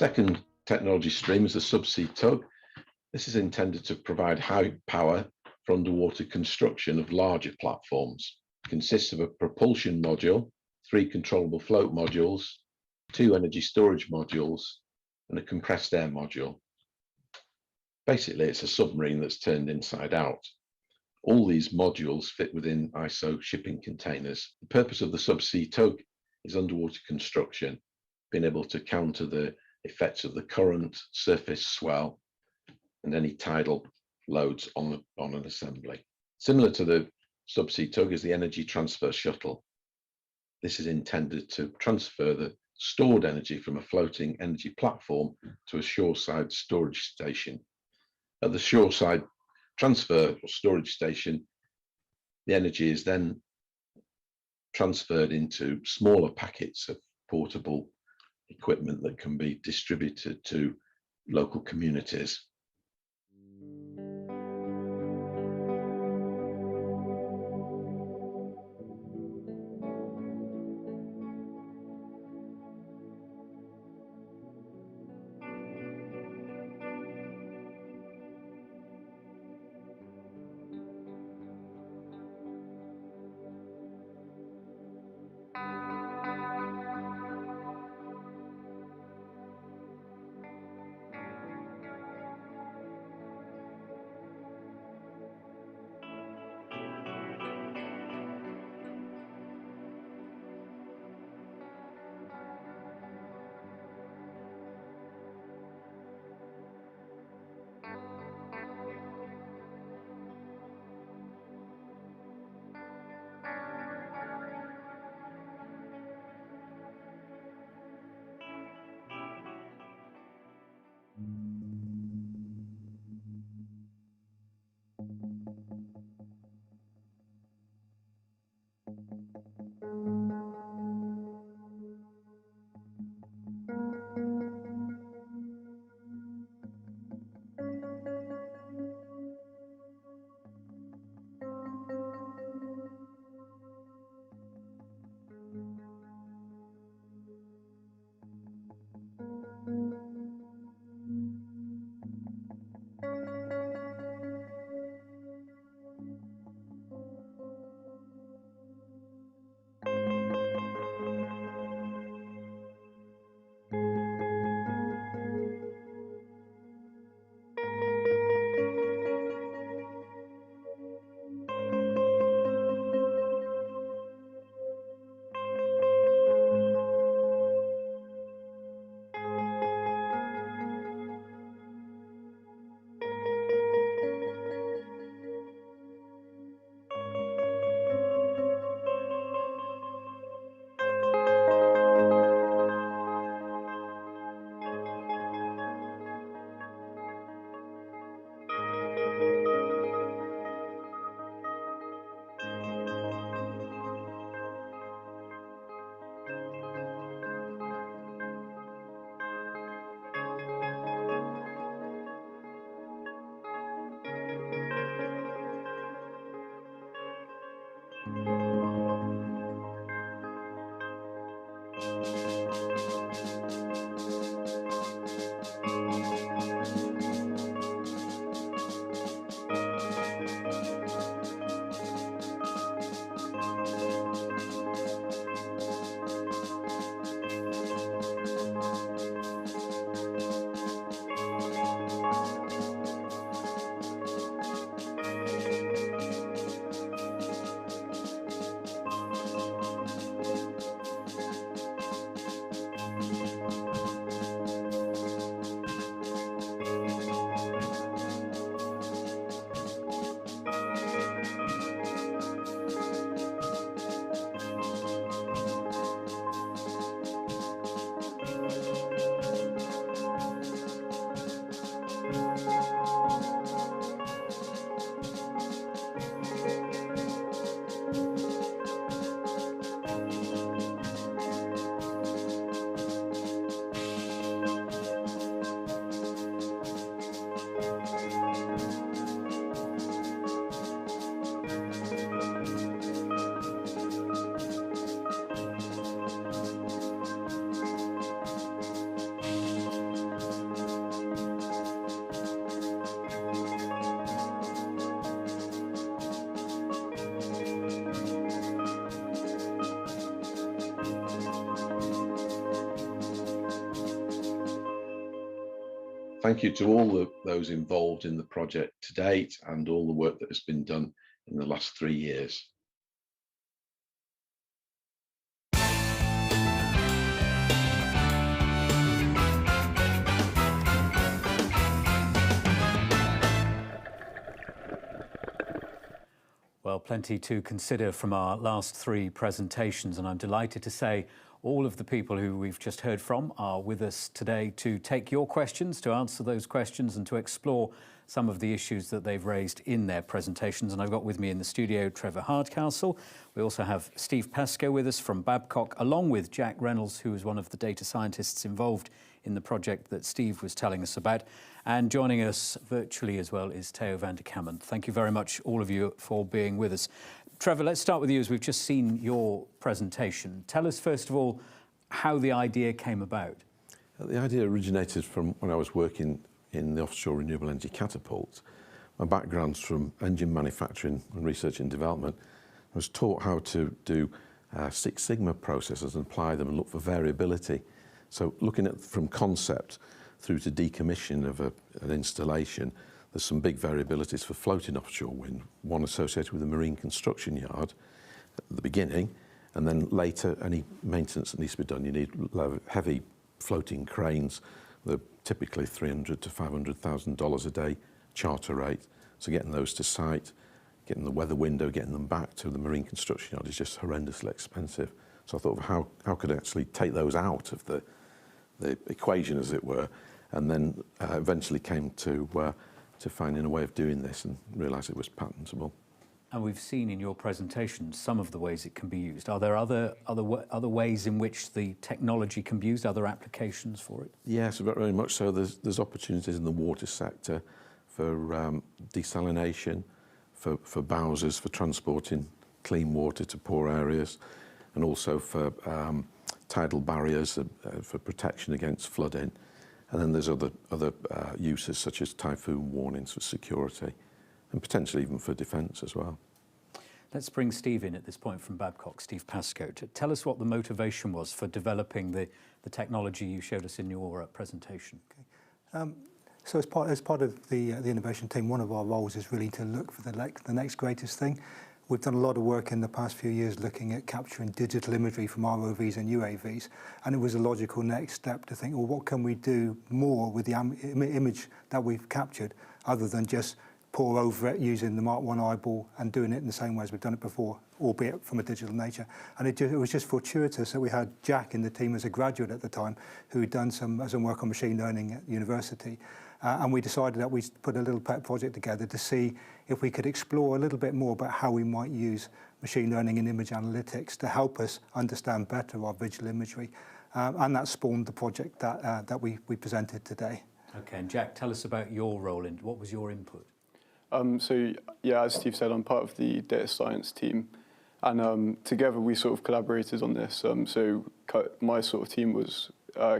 second technology stream is the subsea tug. This is intended to provide high power for underwater construction of larger platforms. It consists of a propulsion module, 3 controllable float modules, 2 energy storage modules, and a compressed air module. Basically, it's a submarine that's turned inside out. All these modules fit within ISO shipping containers. The purpose of the subsea tug is underwater construction, being able to counter the effects of the current, surface swell, and any tidal loads on an assembly. Similar to the subsea tug is the energy transfer shuttle. This is intended to transfer the stored energy from a floating energy platform to a shoreside storage station. At the shoreside transfer or storage station, the energy is then transferred into smaller packets of portable equipment that can be distributed to local communities. Thank you to all those involved in the project to date and all the work that has been done in the last 3 years. Well, plenty to consider from our last 3 presentations, and I'm delighted to say all of the people who we've just heard from are with us today to take your questions, to answer those questions and to explore some of the issues that they've raised in their presentations. And I've got with me in the studio Trevor Hardcastle. We also have Steve Pascoe with us from Babcock, along with Jack Reynolds, who is one of the data scientists involved in the project that Steve was telling us about. And joining us virtually as well is Theo van der Kammen. Thank you very much, all of you, for being with us. Trevor, let's start with you as we've just seen your presentation. Tell us, first of all, how the idea came about. The idea originated from when I was working in the Offshore Renewable Energy Catapult. My background's from engine manufacturing and research and development. I was taught how to do Six Sigma processes and apply them and look for variability. So looking at from concept through to decommission of an installation, there's some big variabilities for floating offshore wind, one associated with a marine construction yard at the beginning, and then later any maintenance that needs to be done. You need heavy floating cranes. They're typically $300,000 to $500,000 a day charter rate. So getting those to site, getting the weather window, getting them back to the marine construction yard is just horrendously expensive. So I thought of how could I actually take those out of the equation, as it were, and then eventually came to finding a way of doing this and realised it was patentable. And we've seen in your presentation some of the ways it can be used. Are there other ways in which the technology can be used, other applications for it? Yes, very much so. There's opportunities in the water sector for desalination, for bowsers, for transporting clean water to poor areas, and also for tidal barriers for protection against flooding. And then there's other uses such as typhoon warnings for security and potentially even for defence as well. Let's bring Steve in at this point from Babcock, Steve Pascoe. To tell us what the motivation was for developing the technology you showed us in your presentation. Okay. So as part of the innovation team, one of our roles is really to look for the next greatest thing. We've done a lot of work in the past few years looking at capturing digital imagery from ROVs and UAVs, and it was a logical next step to think, well, what can we do more with the image that we've captured other than just pour over it using the Mark 1 eyeball and doing it in the same way as we've done it before, albeit from a digital nature. And it was just fortuitous that we had Jack in the team as a graduate at the time who had done some work on machine learning at university. And we decided that we'd put a little pet project together to see if we could explore a little bit more about how we might use machine learning and image analytics to help us understand better our visual imagery. And that spawned the project that we presented today. Okay, and Jack, tell us about your role in what was your input? So yeah, as Steve said, I'm part of the data science team, and together we sort of collaborated on this. So my sort of team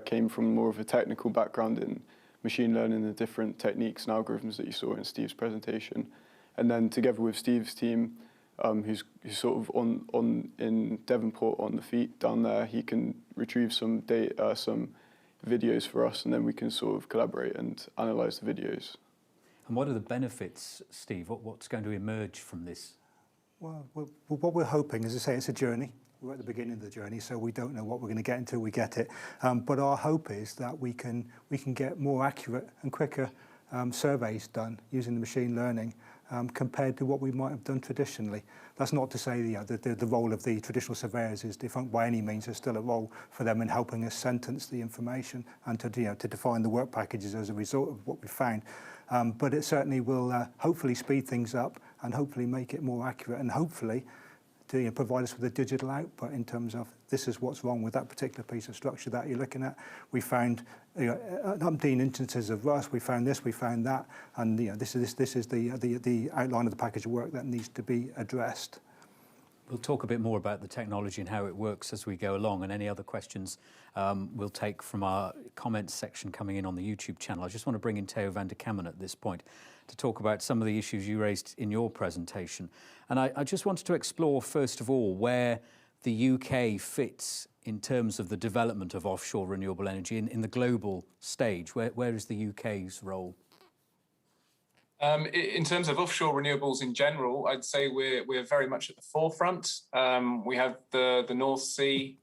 came from more of a technical background in machine learning, the different techniques and algorithms that you saw in Steve's presentation, and then together with Steve's team, who's sort of in Devonport on the feet down there, he can retrieve some data, some videos for us, and then we can sort of collaborate and analyse the videos. And what are the benefits, Steve? What's going to emerge from this? Well, what we're hoping, as I say, it's a journey. We're at the beginning of the journey, so we don't know what we're going to get until we get it. But our hope is that we can get more accurate and quicker surveys done using the machine learning compared to what we might have done traditionally. That's not to say the role of the traditional surveyors is defunct by any means. There's still a role for them in helping us sentence the information and to define the work packages as a result of what we found. But it certainly will hopefully speed things up and hopefully make it more accurate and hopefully to provide us with a digital output in terms of this is what's wrong with that particular piece of structure that you're looking at. We found umpteen instances of rust. We found this, we found that, and this is the outline of the package of work that needs to be addressed. We'll talk a bit more about the technology and how it works as we go along, and any other questions we'll take from our comments section coming in on the YouTube channel. I just want to bring in Theo van der Kammen at this point to talk about some of the issues you raised in your presentation. And I just wanted to explore, first of all, where the UK fits in terms of the development of offshore renewable energy in the global stage? Where is the UK's role? In terms of offshore renewables in general, I'd say we're very much at the forefront. We have the North Sea.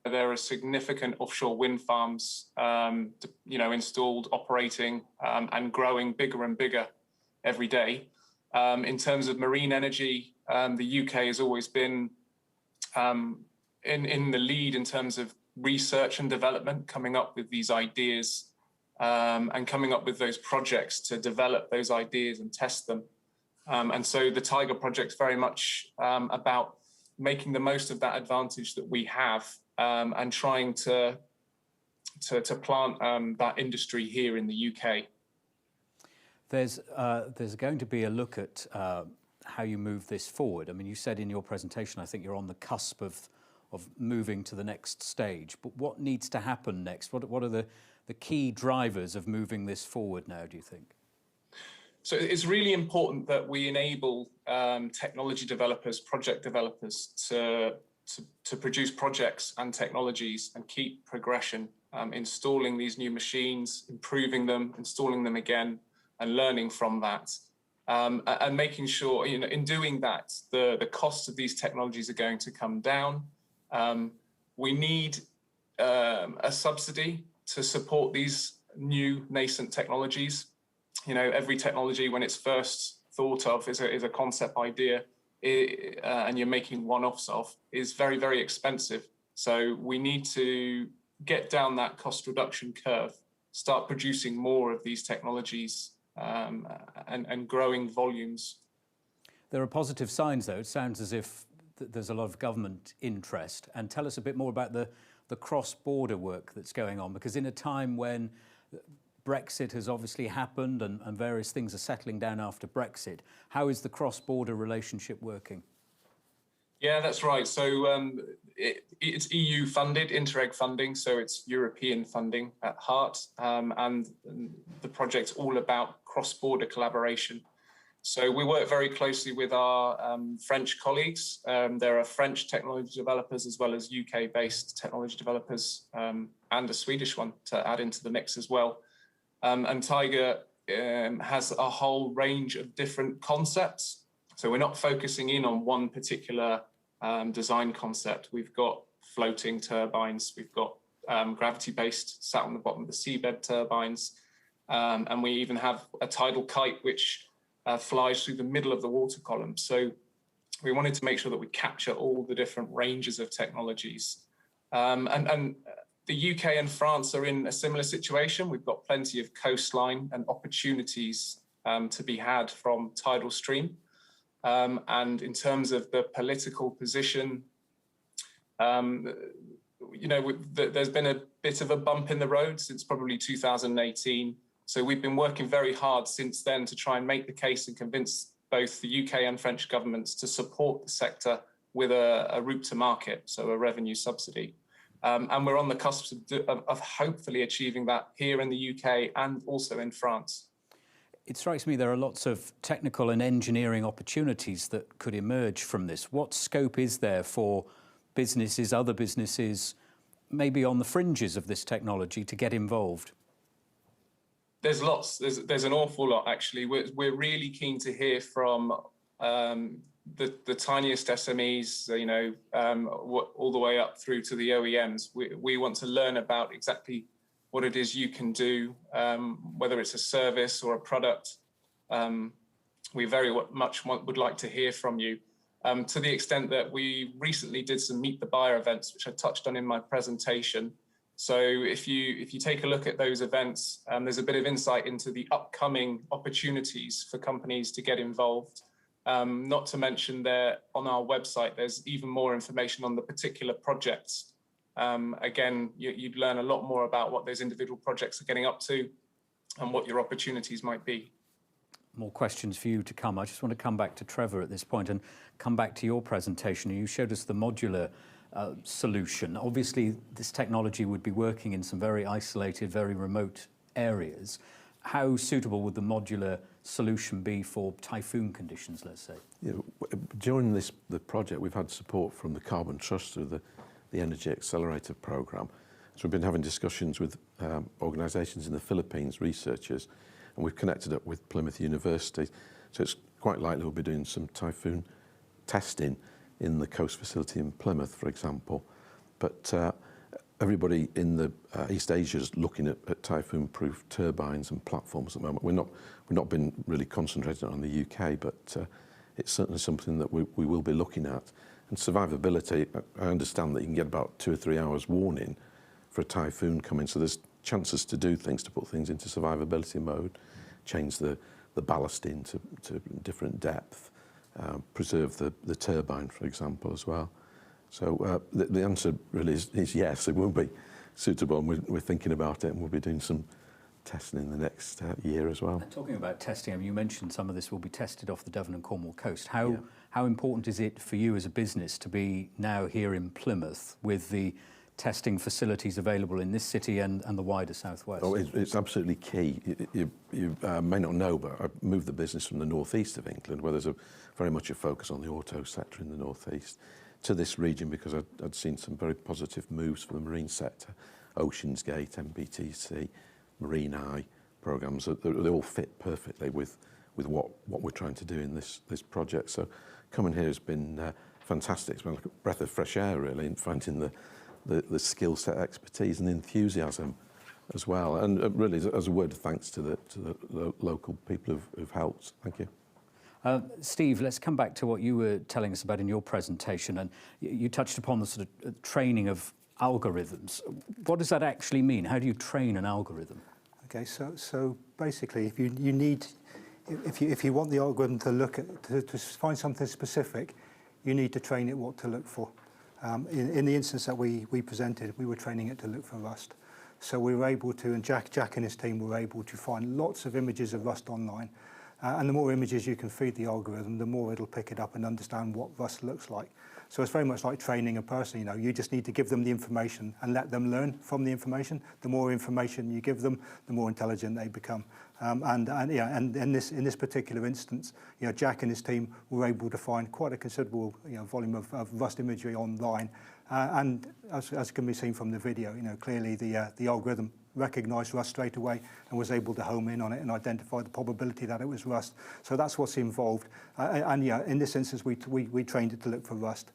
There are significant offshore wind farms, installed, operating, and growing bigger and bigger every day. In terms of marine energy, the UK has always been in the lead in terms of research and development, coming up with these ideas and coming up with those projects to develop those ideas and test them. And so the Tiger project's very much about making the most of that advantage that we have and trying to plant that industry here in the UK. There's going to be a look at how you move this forward. I mean, you said in your presentation, I think you're on the cusp of moving to the next stage. But what needs to happen next? What are the key drivers of moving this forward now, do you think? So it's really important that we enable technology developers, project developers to produce projects and technologies and keep progression, installing these new machines, improving them, installing them again, and learning from that. And making sure, in doing that, the cost of these technologies are going to come down. We need a subsidy to support these new nascent technologies. Every technology, when it's first thought of, is a concept idea, and you're making one-offs of, is very, very expensive. So we need to get down that cost reduction curve, start producing more of these technologies and growing volumes. There are positive signs, though. It sounds as if there's a lot of government interest. And tell us a bit more about the cross-border work that's going on, because in a time when Brexit has obviously happened and various things are settling down after Brexit, how is the cross-border relationship working? Yeah, that's right. So it's EU funded, Interreg funding, so it's European funding at heart. And the project's all about cross-border collaboration. So we work very closely with our French colleagues. There are French technology developers as well as UK-based technology developers and a Swedish one to add into the mix as well. And Tiger has a whole range of different concepts. So we're not focusing in on one particular design concept. We've got floating turbines, we've got gravity-based sat on the bottom of the seabed turbines, and we even have a tidal kite which flies through the middle of the water column. So we wanted to make sure that we capture all the different ranges of technologies. And the UK and France are in a similar situation. We've got plenty of coastline and opportunities to be had from tidal stream. And in terms of the political position, there's been a bit of a bump in the road since probably 2018. So we've been working very hard since then to try and make the case and convince both the UK and French governments to support the sector with a route to market, so a revenue subsidy. And we're on the cusp of hopefully achieving that here in the UK and also in France. It strikes me there are lots of technical and engineering opportunities that could emerge from this. What scope is there for businesses, other businesses, maybe on the fringes of this technology to get involved? There's lots. There's an awful lot, actually. We're really keen to hear from the tiniest SMEs, all the way up through to the OEMs. We want to learn about exactly what it is you can do, whether it's a service or a product. We very much would like to hear from you, to the extent that we recently did some Meet the Buyer events, which I touched on in my presentation. So if you take a look at those events, there's a bit of insight into the upcoming opportunities for companies to get involved. Not to mention there on our website, there's even more information on the particular projects. Again, you'd learn a lot more about what those individual projects are getting up to and what your opportunities might be. More questions for you to come. I just want to come back to Trevor at this point and come back to your presentation. You showed us the modular solution. Obviously, this technology would be working in some very isolated, very remote areas. How suitable would the modular solution be for typhoon conditions, let's say? During the project, we've had support from the Carbon Trust through the the Energy Accelerator Programme. So we've been having discussions with organisations in the Philippines, researchers, and we've connected up with Plymouth University. So it's quite likely we'll be doing some typhoon testing in the coast facility in Plymouth, for example. But everybody in the East Asia is looking at typhoon-proof turbines and platforms at the moment. We've not been really concentrating on the UK, but it's certainly something that we will be looking at. And survivability, I understand that you can get about 2 or 3 hours warning for a typhoon coming, so there's chances to do things, to put things into survivability mode, change the ballast into different depth, preserve the turbine, for example, as well. So the answer really is yes, it will be suitable, and we're thinking about it, and we'll be doing some testing in the next year as well. And talking about testing, I mean, you mentioned some of this will be tested off the Devon and Cornwall coast. How important is it for you as a business to be now here in Plymouth with the testing facilities available in this city and the wider southwest? Oh, it's absolutely key. You may not know, but I moved the business from the northeast of England, where there's very much a focus on the auto sector in the northeast, to this region because I'd seen some very positive moves for the marine sector. Oceans Gate, MBTC, Marine Eye programmes, they all fit perfectly with what we're trying to do in this project. So coming here has been fantastic. It's been like a breath of fresh air, really, in finding the skill set, expertise and enthusiasm as well. And really, as a word of thanks to the local people who've helped. Thank you. Steve, let's come back to what you were telling us about in your presentation, and you touched upon the sort of training of algorithms. What does that actually mean? How do you train an algorithm? Okay, so basically, if you want the algorithm to look at to find something specific, you need to train it what to look for. In the instance that we presented, we were training it to look for rust. So we were able to, and Jack and his team were able to find lots of images of rust online. And the more images you can feed the algorithm, the more it'll pick it up and understand what rust looks like. So it's very much like training a person. You just need to give them the information and let them learn from the information. The more information you give them, the more intelligent they become. And in this particular instance, Jack and his team were able to find quite a considerable volume of rust imagery online. And as can be seen from the video, clearly the algorithm recognised rust straight away and was able to home in on it and identify the probability that it was rust. So that's what's involved. In this instance, we trained it to look for rust.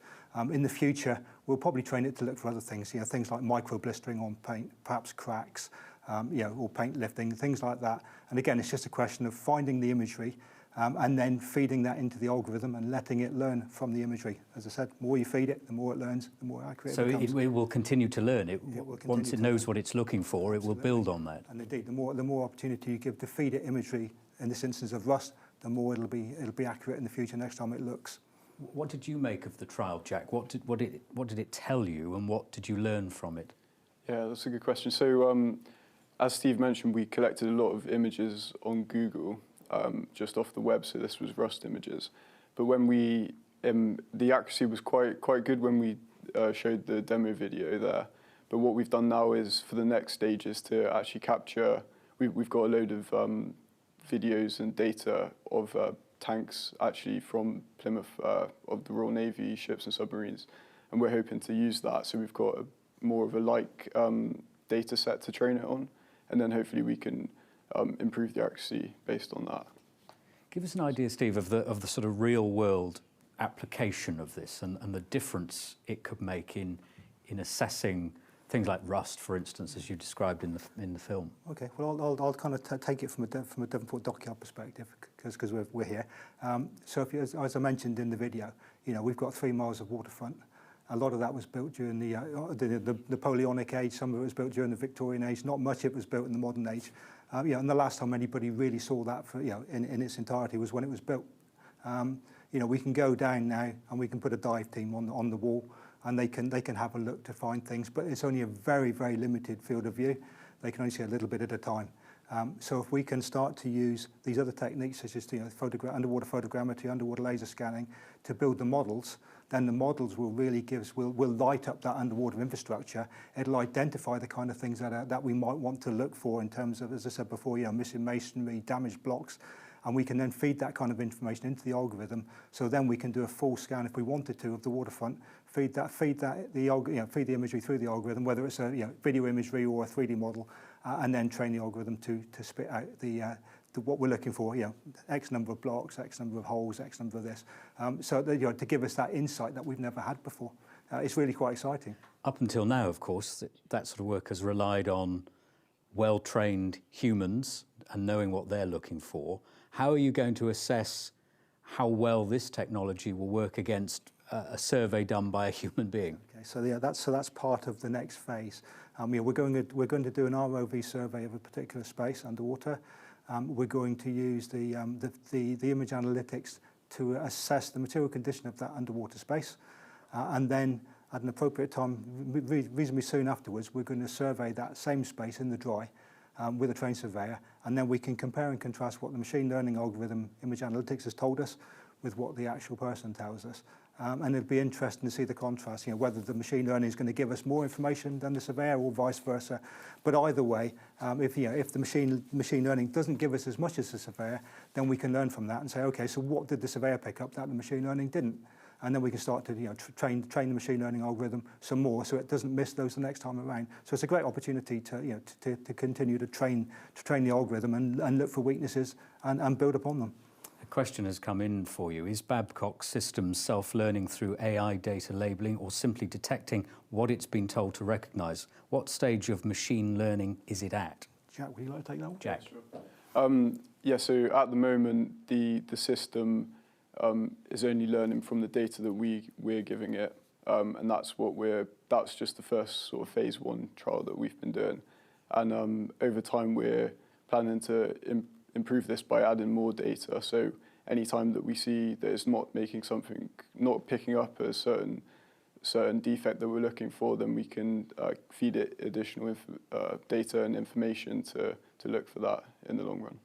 In the future, we'll probably train it to look for other things, things like micro blistering on paint, perhaps cracks, or paint lifting, things like that. And again, it's just a question of finding the imagery and then feeding that into the algorithm and letting it learn from the imagery. As I said, the more you feed it, the more it learns, the more accurate it becomes. So it will continue to learn. Once it knows what it's looking for, it will build on that. And indeed, the more opportunity you give to feed it imagery, in this instance of rust, the more it'll be accurate in the future next time it looks. What did you make of the trial, Jack? What did it tell you, and what did you learn from it? Yeah, that's a good question. So, as Steve mentioned, we collected a lot of images on Google. Just off the web, so this was rust images. But when the accuracy was quite good when we showed the demo video there. But what we've done now is, for the next stage, is to actually capture, we've got a load of videos and data of tanks actually from Plymouth, of the Royal Navy ships and submarines. And we're hoping to use that, so we've got more of a data set to train it on. And then hopefully we can improve the accuracy based on that. Give us an idea, Steve, of the sort of real-world application of this and the difference it could make in assessing things like rust, for instance, as you described in the film. Okay, well, I'll kind of take it from a Devonport dockyard perspective because we're here. So as I mentioned in the video, we've got 3 miles of waterfront. A lot of that was built during the Napoleonic age. Some of it was built during the Victorian age. Not much of it was built in the modern age. And the last time anybody really saw that in its entirety was when it was built. We can go down now and we can put a dive team on the wall, and they can have a look to find things. But it's only a very, very limited field of view. They can only see a little bit at a time. So if we can start to use these other techniques, such as underwater photogrammetry, underwater laser scanning, to build the models, then the models will really will light up that underwater infrastructure. It'll identify the kind of things that we might want to look for in terms of, as I said before, missing masonry, damaged blocks, and we can then feed that kind of information into the algorithm. So then we can do a full scan if we wanted to of the waterfront, feed the imagery through the algorithm, whether it's a video imagery or a 3D model, and then train the algorithm to spit out what we're looking for. X number of blocks, X number of holes, X number of this. So to give us that insight that we've never had before. It's really quite exciting. Up until now, of course, that sort of work has relied on well-trained humans and knowing what they're looking for. How are you going to assess how well this technology will work against a survey done by a human being? Okay, so that's part of the next phase. We're going to do an ROV survey of a particular space underwater. We're going to use the image analytics to assess the material condition of that underwater space, and then at an appropriate time, reasonably soon afterwards, we're going to survey that same space in the dry with a trained surveyor, and then we can compare and contrast what the machine learning algorithm image analytics has told us with what the actual person tells us. And it'd be interesting to see the contrast, whether the machine learning is going to give us more information than the surveyor or vice versa. But either way, if the machine learning doesn't give us as much as the surveyor, then we can learn from that and say, okay, so what did the surveyor pick up that the machine learning didn't? And then we can start to train the machine learning algorithm some more, so it doesn't miss those the next time around. So it's a great opportunity to continue to train the algorithm and look for weaknesses and build upon them. A question has come in for you. Is Babcock's system self-learning through AI data labeling or simply detecting what it's been told to recognise? What stage of machine learning is it at? Jack, would you like to take that one? Jack. Yeah, so at the moment, the system is only learning from the data that we're giving it, and that's just the first sort of phase 1 trial that we've been doing. And over time, we're planning to improve this by adding more data. So anytime that we see that it's not picking up a certain defect that we're looking for, then we can feed it additional data and information to look for that in the long run.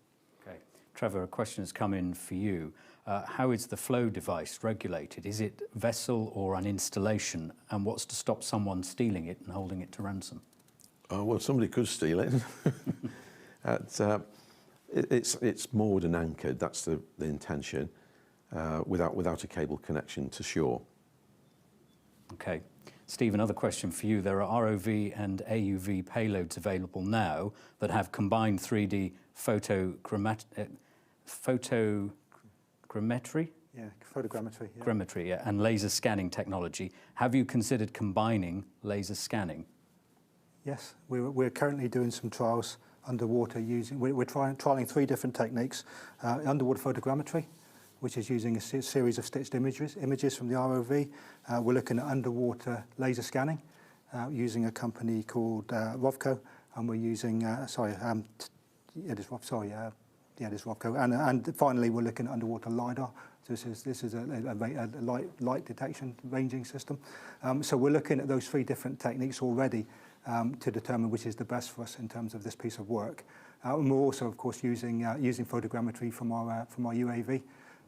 Okay. Trevor, a question has come in for you. How is the flow device regulated? Is it vessel or an installation? And what's to stop someone stealing it and holding it to ransom? Well, somebody could steal it. It's moored and anchored. That's the intention, without a cable connection to shore. Okay. Steve, another question for you. There are ROV and AUV payloads available now that have combined 3D photogrammetry? Yeah, photogrammetry. Yeah. Grammetry, yeah, and laser scanning technology. Have you considered combining laser scanning? Yes, we're currently doing some trials underwater we're trialing 3 different techniques. Underwater photogrammetry, which is using a series of stitched images from the ROV. We're looking at underwater laser scanning using a company called Rovco, and we're using, it is Rovco. And finally, we're looking at underwater LiDAR. So this is a light detection ranging system. So we're looking at those 3 different techniques already to determine which is the best for us in terms of this piece of work. And we're also, of course, using photogrammetry from our UAV.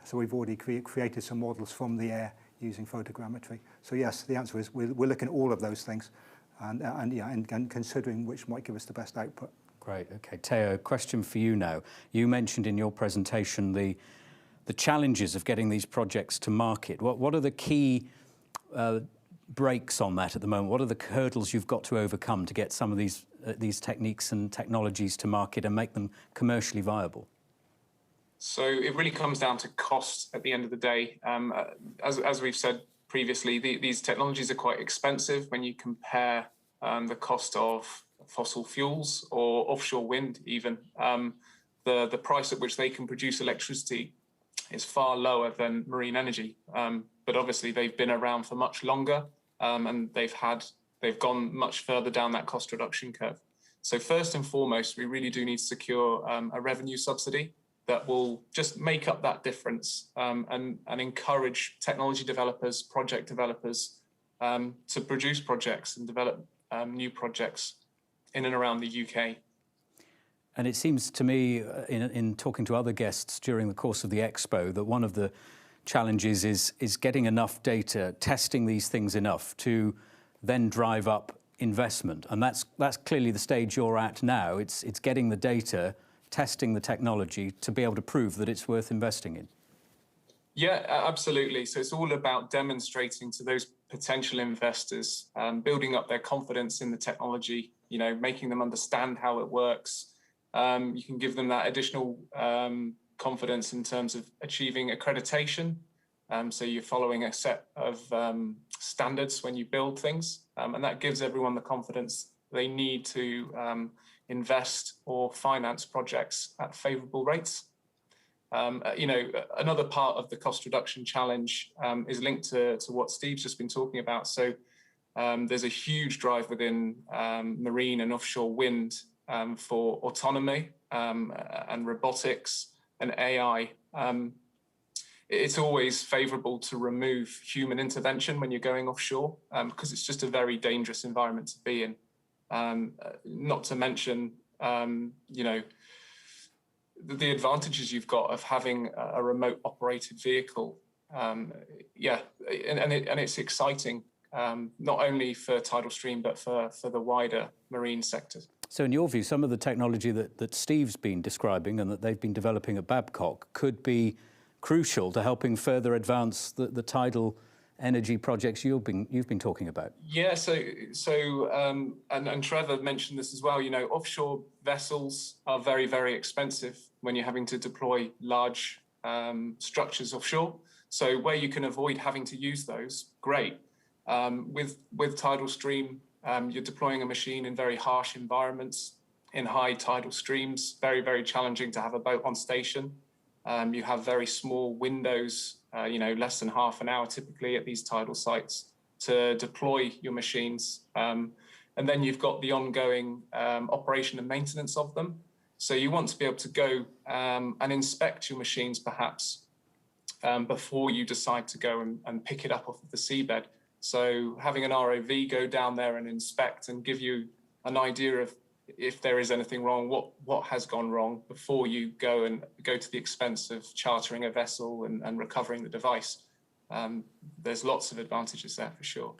So we've already created some models from the air using photogrammetry. So yes, the answer is we're looking at all of those things and considering which might give us the best output. Great. Okay, Theo, question for you now. You mentioned in your presentation the challenges of getting these projects to market. What are the key breaks on that at the moment? What are the hurdles you've got to overcome to get some of these techniques and technologies to market and make them commercially viable? So it really comes down to cost at the end of the day. As we've said previously, these technologies are quite expensive when you compare the cost of fossil fuels or offshore wind even. The price at which they can produce electricity is far lower than marine energy. But obviously they've been around for much longer and they've gone much further down that cost reduction curve. So first and foremost, we really do need to secure a revenue subsidy that will just make up that difference and encourage technology developers, project developers to produce projects and develop new projects in and around the UK. And it seems to me, in talking to other guests during the course of the Expo, that one of the challenges is getting enough data, testing these things enough to then drive up investment. And that's clearly the stage you're at now. It's getting the data testing the technology to be able to prove that it's worth investing in? Yeah, absolutely. So it's all about demonstrating to those potential investors, building up their confidence in the technology, making them understand how it works. You can give them that additional confidence in terms of achieving accreditation. So you're following a set of standards when you build things, and that gives everyone the confidence they need to invest or finance projects at favourable rates. Another part of the cost reduction challenge is linked to what Steve's just been talking about. So there's a huge drive within marine and offshore wind for autonomy and robotics and AI. It's always favourable to remove human intervention when you're going offshore because it's just a very dangerous environment to be in. Not to mention, the advantages you've got of having a remote operated vehicle. And it's exciting, not only for tidal stream, but for the wider marine sector. So in your view, some of the technology that Steve's been describing and that they've been developing at Babcock could be crucial to helping further advance the tidal energy projects you've been talking about. Yeah, and Trevor mentioned this as well. Offshore vessels are very, very expensive when you're having to deploy large structures offshore. So where you can avoid having to use those, great. With tidal stream, you're deploying a machine in very harsh environments, in high tidal streams, very, very challenging to have a boat on station. You have very small windows, less than half an hour typically at these tidal sites to deploy your machines. And then you've got the ongoing operation and maintenance of them. So you want to be able to go and inspect your machines perhaps before you decide to go and pick it up off of the seabed. So having an ROV go down there and inspect and give you an idea of if there is anything wrong, what has gone wrong before you go to the expense of chartering a vessel and recovering the device. There's lots of advantages there for sure.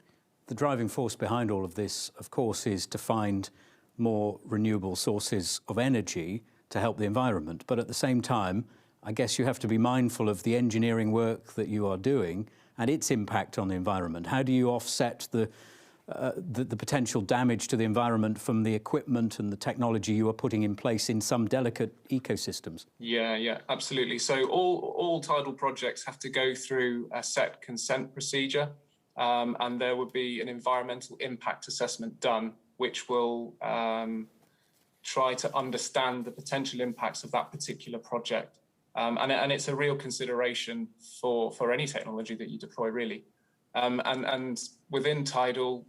The driving force behind all of this, of course, is to find more renewable sources of energy to help the environment. But at the same time, I guess you have to be mindful of the engineering work that you are doing and its impact on the environment. How do you offset the potential damage to the environment from the equipment and the technology you are putting in place in some delicate ecosystems? Yeah, absolutely. So all tidal projects have to go through a set consent procedure, and there would be an environmental impact assessment done, which will try to understand the potential impacts of that particular project. And it's a real consideration for any technology that you deploy, really. And within Tidal,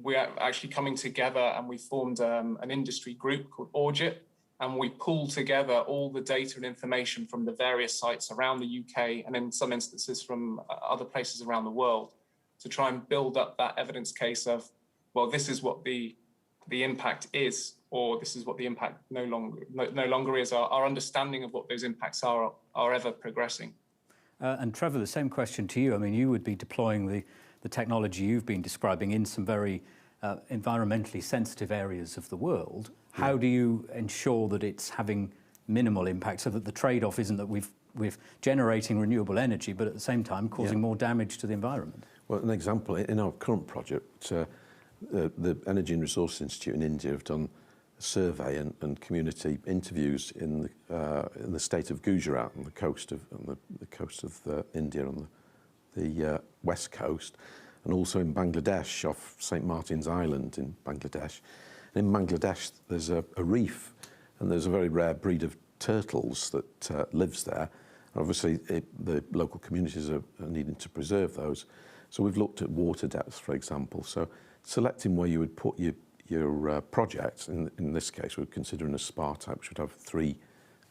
we're actually coming together and we formed an industry group called Orgit, and we pull together all the data and information from the various sites around the UK and in some instances from other places around the world to try and build up that evidence case of, well, this is what the impact is, or this is what the impact no longer is. Our understanding of what those impacts are ever progressing. And Trevor, the same question to you. I mean, you would be deploying the technology you've been describing in some very environmentally sensitive areas of the world. Yeah. How do you ensure that it's having minimal impact so that the trade-off isn't that we're generating renewable energy, but at the same time causing more damage to the environment? Well, an example, in our current project, the Energy and Resources Institute in India have done a survey and community interviews in the state of Gujarat on the coast of India on the west coast, and also in Bangladesh off St. Martin's Island in Bangladesh. And in Bangladesh, there's a reef, and there's a very rare breed of turtles that lives there. And obviously, the local communities are needing to preserve those. So we've looked at water depth, for example. So selecting where you would put your project, in this case, we're considering a spar type, which would have 3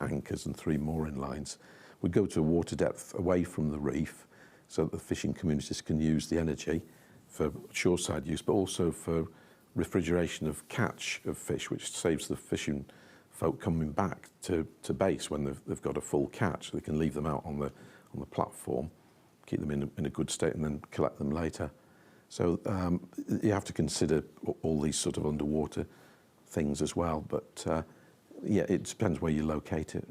anchors and 3 mooring lines. We'd go to a water depth away from the reef so that the fishing communities can use the energy for shoreside use, but also for refrigeration of catch of fish, which saves the fishing folk coming back to base when they've got a full catch. So they can leave them out on the platform, keep them in a good state, and then collect them later. So you have to consider all these sort of underwater things as well. But Yeah, it depends where you locate it.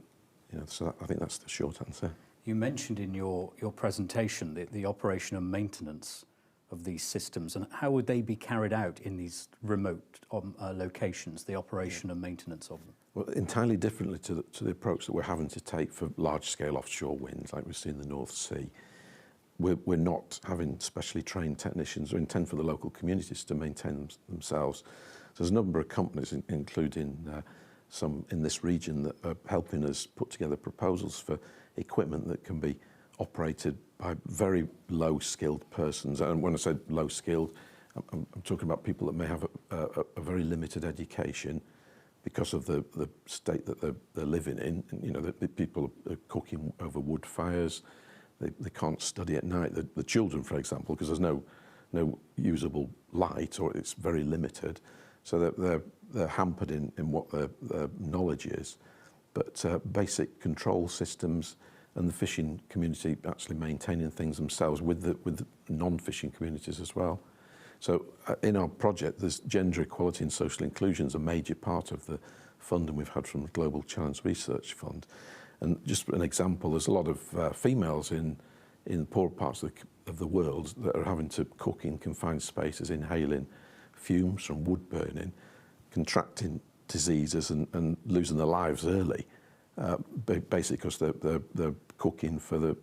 So I think that's the short answer. You mentioned in your presentation the operation and maintenance of these systems, and how would they be carried out in these remote locations, the operation and maintenance of them? Well, entirely differently to the approach that we're having to take for large-scale offshore wind, like we see in the North Sea. We're not having specially trained technicians or intend for the local communities to maintain themselves. So there's a number of companies, including some in this region, that are helping us put together proposals for equipment that can be operated by very low-skilled persons. And when I say low-skilled, I'm talking about people that may have a very limited education because of the state that they're living in. The people are cooking over wood fires. They can't study at night. The children, for example, because there's no usable light, or it's very limited. So they're hampered in what their knowledge is. But basic control systems and the fishing community actually maintaining things themselves with the non-fishing communities as well. So in our project, there's gender equality and social inclusion is a major part of the funding we've had from the Global Challenge Research Fund. And just an example, there's a lot of females in poor parts of the world that are having to cook in confined spaces, inhaling fumes from wood burning, contracting diseases and losing their lives early, basically because they're cooking for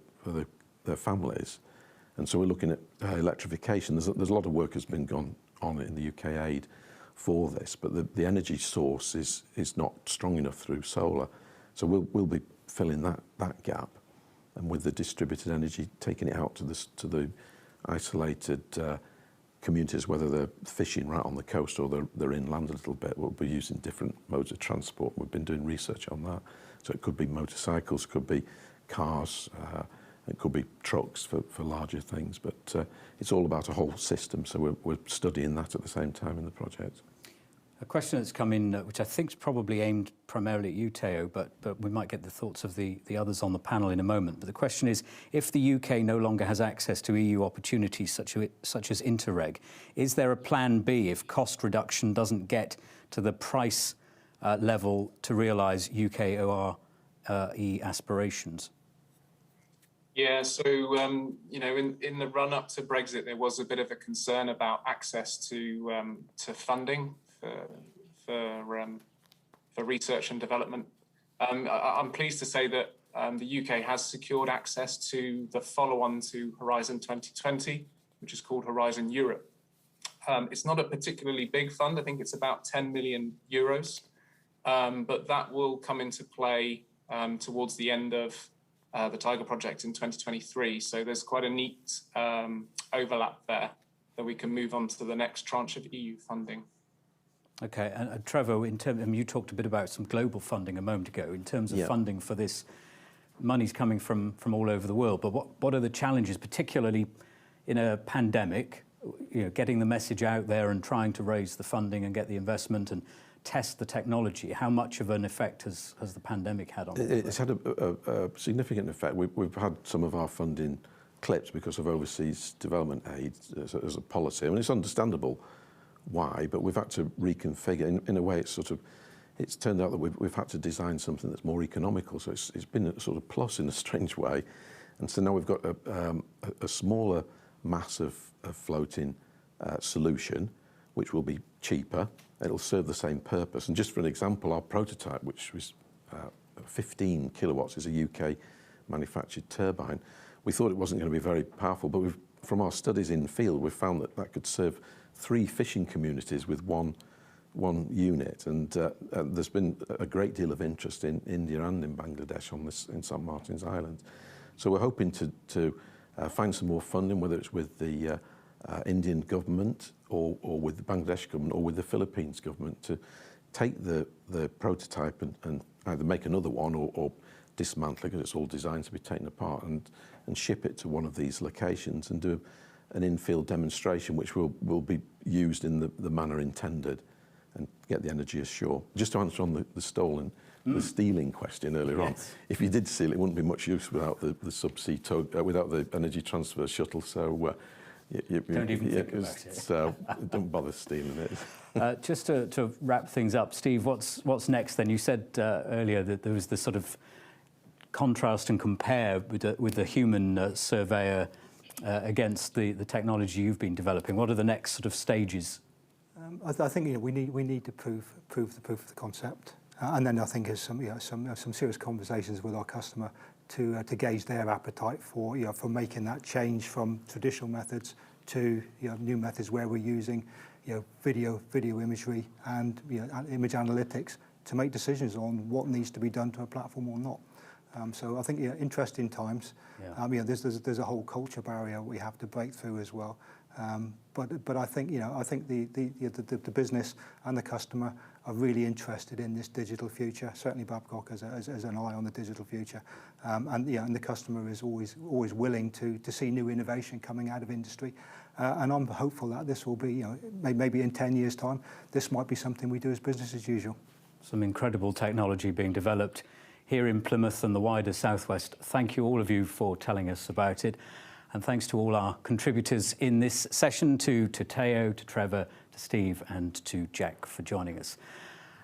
their families. And so we're looking at electrification. There's a lot of work has been gone on in the UK aid for this, but the energy source is not strong enough through solar. So we'll be filling that gap, and with the distributed energy, taking it out to the isolated communities, whether they're fishing right on the coast or they're inland a little bit. We'll be using different modes of transport. We've been doing research on that. So it could be motorcycles, could be cars, it could be trucks for larger things, but it's all about a whole system. So we're studying that at the same time in the project. A question that's come in, which I think is probably aimed primarily at you, Theo, but we might get the thoughts of the others on the panel in a moment. But the question is, if the UK no longer has access to EU opportunities such as Interreg, is there a plan B if cost reduction doesn't get to the price level to realise UK ORE aspirations? Yeah, so in the run-up to Brexit, there was a bit of a concern about access to funding for research and development. I'm pleased to say that the UK has secured access to the follow-on to Horizon 2020, which is called Horizon Europe. It's not a particularly big fund. I think it's about 10 million euros, but that will come into play towards the end of the Tiger project in 2023. So there's quite a neat overlap there that we can move on to the next tranche of EU funding. Okay, and Trevor, you talked a bit about some global funding a moment ago. In terms of funding for this, money's coming from all over the world. But what are the challenges, particularly in a pandemic? Getting the message out there and trying to raise the funding and get the investment and test the technology. How much of an effect has the pandemic had on it? It's had a significant effect. We've had some of our funding clipped because of overseas development aid as a policy. I mean, it's understandable why, but we've had to reconfigure. In a way, it's turned out that we've had to design something that's more economical. So it's been a sort of plus in a strange way. And so now we've got a smaller mass of floating solution, which will be cheaper. It'll serve the same purpose. And just for an example, our prototype, which was 15 kilowatts, is a UK manufactured turbine. We thought it wasn't going to be very powerful, but from our studies in the field, we've found that could serve 3 fishing communities with one unit. And there's been a great deal of interest in India and in Bangladesh on this, in St. Martin's Island. So we're hoping to find some more funding, whether it's with the Indian government or with the Bangladesh government or with the Philippines government, to take the prototype and either make another one or dismantle it, because it's all designed to be taken apart, and ship it to one of these locations and do an in-field demonstration, which will be used in the manner intended, and get the energy ashore. Just to answer on the stealing question earlier on, if you did steal it, wouldn't be much use without the subsea tug, without the energy transfer shuttle. So Don't even think about it. So don't bother stealing it. Just to wrap things up, Steve, what's next then? You said earlier that there was this sort of contrast and compare with the human surveyor against the technology you've been developing. What are the next sort of stages? I think we need to prove the concept, and then I think there's some serious conversations with our customer to gauge their appetite for making that change from traditional methods to new methods where we're using video imagery and image analytics to make decisions on what needs to be done to a platform or not. So I think interesting times. Yeah. There's a whole culture barrier we have to break through as well. But I think the business and the customer are really interested in this digital future. Certainly Babcock has an eye on the digital future, and the customer is always willing to see new innovation coming out of industry. And I'm hopeful that this will be, maybe in 10 years' time, this might be something we do as business as usual. Some incredible technology being developed here in Plymouth and the wider Southwest. Thank you, all of you, for telling us about it. And thanks to all our contributors in this session, to Teo, to Trevor, to Steve and to Jack for joining us.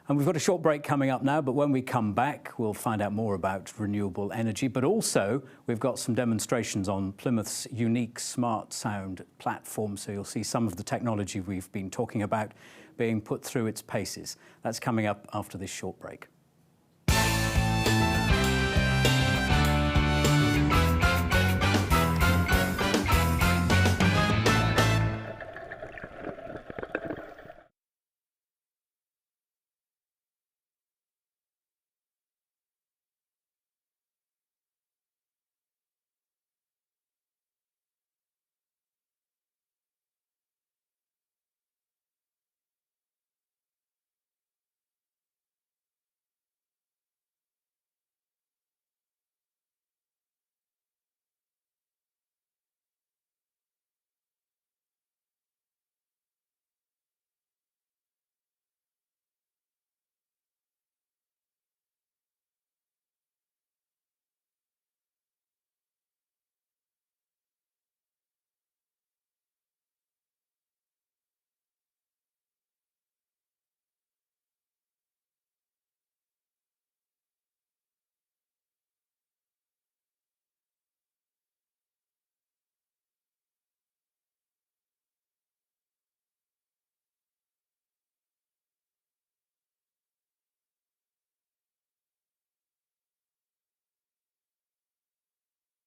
And we've got a short break coming up now, but when we come back, we'll find out more about renewable energy, but also we've got some demonstrations on Plymouth's unique smart sound platform, so you'll see some of the technology we've been talking about being put through its paces. That's coming up after this short break.